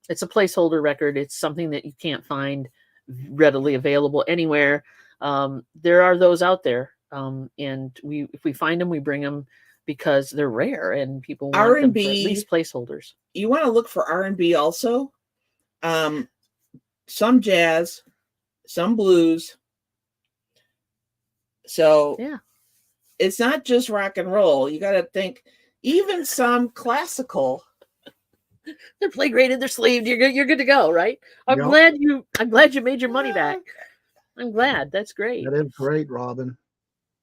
It's a placeholder record. It's something that you can't find readily available anywhere. There are those out there. And if we find them, we bring them because they're rare and people want R&B, them for at least placeholders. You want to look for R&B also. Some jazz, some blues. So yeah, it's not just rock and roll. You got to think even some classical. They're play graded, they're sleeved. You're good to go, right? I'm glad you made your money back. I'm glad. That's great. That is great, Robin.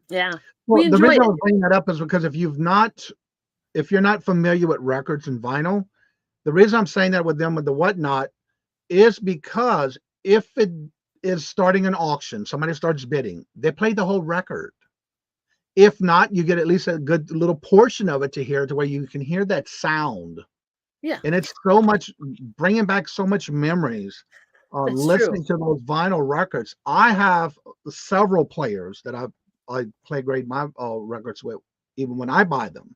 Yeah. Well, the reason I was bringing that up is because if you're not familiar with records and vinyl, the reason I'm saying that with them with the Whatnot is because if it is starting an auction, somebody starts bidding, they play the whole record. If not, you get at least a good little portion of it to hear, to where you can hear that sound. Yeah. And it's so much, bringing back so much memories, listening to those vinyl records. I have several players that I play grade my records with, even when I buy them.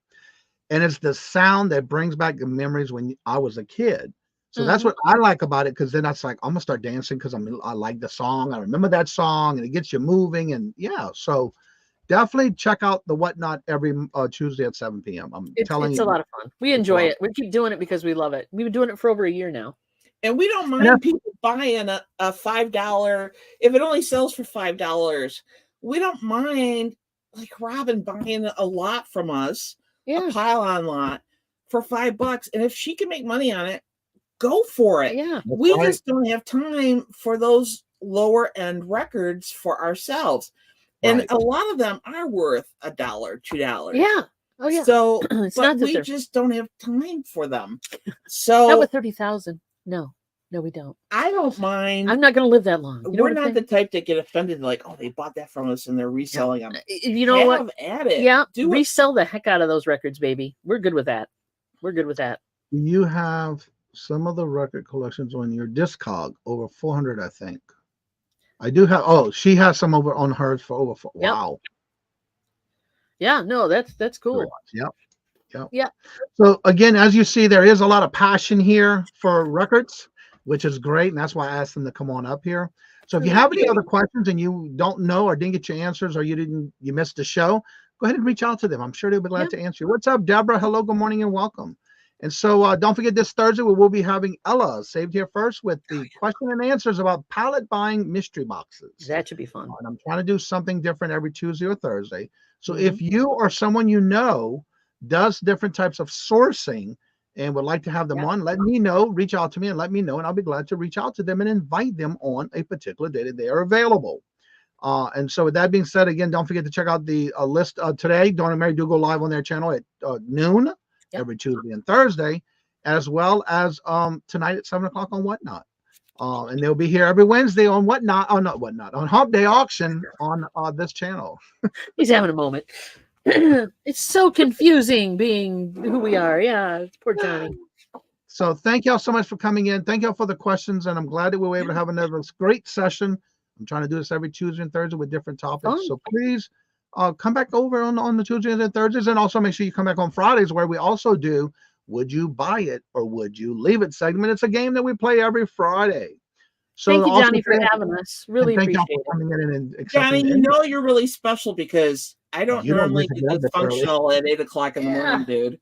And it's the sound that brings back the memories when I was a kid. So that's what I like about it, because then that's like, I'm gonna start dancing because I like the song. I remember that song, and it gets you moving. And yeah, so definitely check out the Whatnot every Tuesday at 7 p.m. It's a lot of fun. We enjoy it. We keep doing it because we love it. We've been doing it for over a year now. And we don't mind people buying a $5. If it only sells for $5, we don't mind, like Robin buying a lot from us, a pile-on lot for $5. And if she can make money on it, go for it. Yeah. We just don't have time for those lower end records for ourselves. And a lot of them are worth $1, $2. Yeah. Oh yeah. So it's but not that we they're... just don't have time for them. So not with 30,000. No. No, we don't. I don't mind. I'm not going to live that long. You know We're what I'm not the saying? type to get offended, like, oh, they bought that from us and they're reselling them. You know what? Have at it. Yeah, Do it. resell the heck out of those records, baby. We're good with that. We're good with that. You have some of the record collections on your Discog, over 400, I think. I do have. Oh, she has some over on hers for over. Yep. Wow. Yeah, no, that's cool. Yep. Yeah. So again, as you see, there is a lot of passion here for records, which is great, and that's why I asked them to come on up here. So if you have any other questions and you don't know or didn't get your answers or you missed the show, go ahead and reach out to them. I'm sure they'll be glad to answer you. What's up, Deborah? Hello, good morning, and welcome. And so don't forget, this Thursday we will be having Ella saved here first with the question and answers about pallet buying mystery boxes. That should be fun. And I'm trying to do something different every Tuesday or Thursday. So if you or someone you know does different types of sourcing and would like to have them on, let me know. Reach out to me and let me know, and I'll be glad to reach out to them and invite them on a particular day that they are available. And so with that being said, again, don't forget to check out the list today. Dawn and Mary do go live on their channel at noon every Tuesday and Thursday, as well as tonight at 7 o'clock on Whatnot. And they'll be here every Wednesday on Whatnot, on Hump Day Auction on this channel. He's having a moment. It's so confusing being who we are. Yeah, it's poor Johnny. So thank y'all so much for coming in. Thank y'all for the questions, and I'm glad that we were able to have another great session. I'm trying to do this every Tuesday and Thursday with different topics. So please come back over on the Tuesdays and Thursdays, and also make sure you come back on Fridays where we also do Would You Buy It or Would You Leave It segment. It's a game that we play every Friday. So thank you, Johnny, for having us. Really appreciate it. Coming in and Johnny, you know you're really special because I don't normally get functional at 8 o'clock in the morning, dude.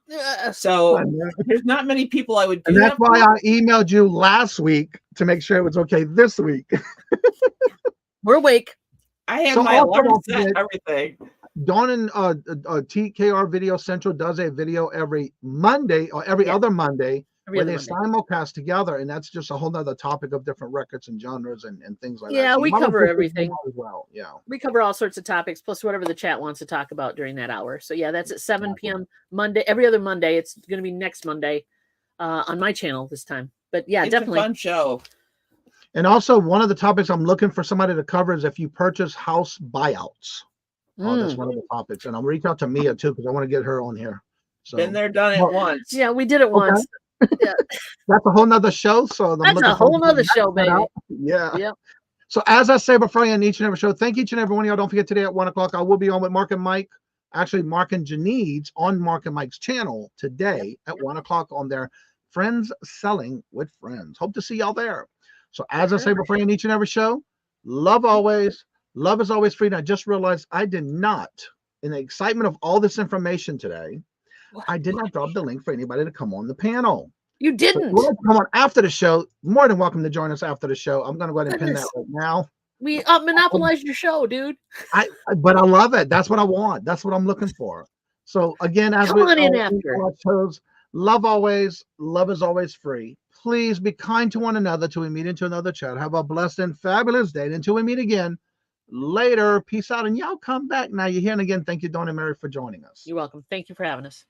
So there's not many people I would do and that's that why for. I emailed you last week to make sure it was okay this week. We're awake. I have my alarm set, everything. Dawn and TKR Video Central does a video every Monday or every other Monday where they simulcast together, and that's just a whole nother topic of different records and genres and things like that. Yeah, So we cover everything as well. Yeah, we cover all sorts of topics plus whatever the chat wants to talk about during that hour. So yeah, that's at 7 p.m. Monday, every other Monday. It's going to be next Monday on my channel this time. But yeah, it's definitely a fun show. And also, one of the topics I'm looking for somebody to cover is if you purchase house buyouts. That's one of the topics, and I'll reach out to Mia too because I want to get her on here. So Been there, done it once. Yeah, we did it once. Yeah. That's a whole nother show. So that's a whole nother show, baby. Yeah. Yep. So as I say before I end each and every show, thank each and every one of y'all. Don't forget today at 1 o'clock, I will be on with Mark and Mike. Actually, Mark and Janice on Mark and Mike's channel today at 1 o'clock on their Friends Selling with Friends. Hope to see y'all there. So as I say before I end each and every show, love always. Love is always free. And I just realized I did not, in the excitement of all this information today, I did not drop the link for anybody to come on the panel. You didn't. So if you want to come on after the show, more than welcome to join us after the show. I'm going to go ahead and pin that right now. We monopolized your show, dude. But I love it. That's what I want. That's what I'm looking for. So again, as come on in after. Shows, love always. Love is always free. Please be kind to one another till we meet into another chat. Have a blessed and fabulous day. And until we meet again later, peace out. And y'all come back now. You're here. And again, thank you, Dawn and Mary, for joining us. You're welcome. Thank you for having us.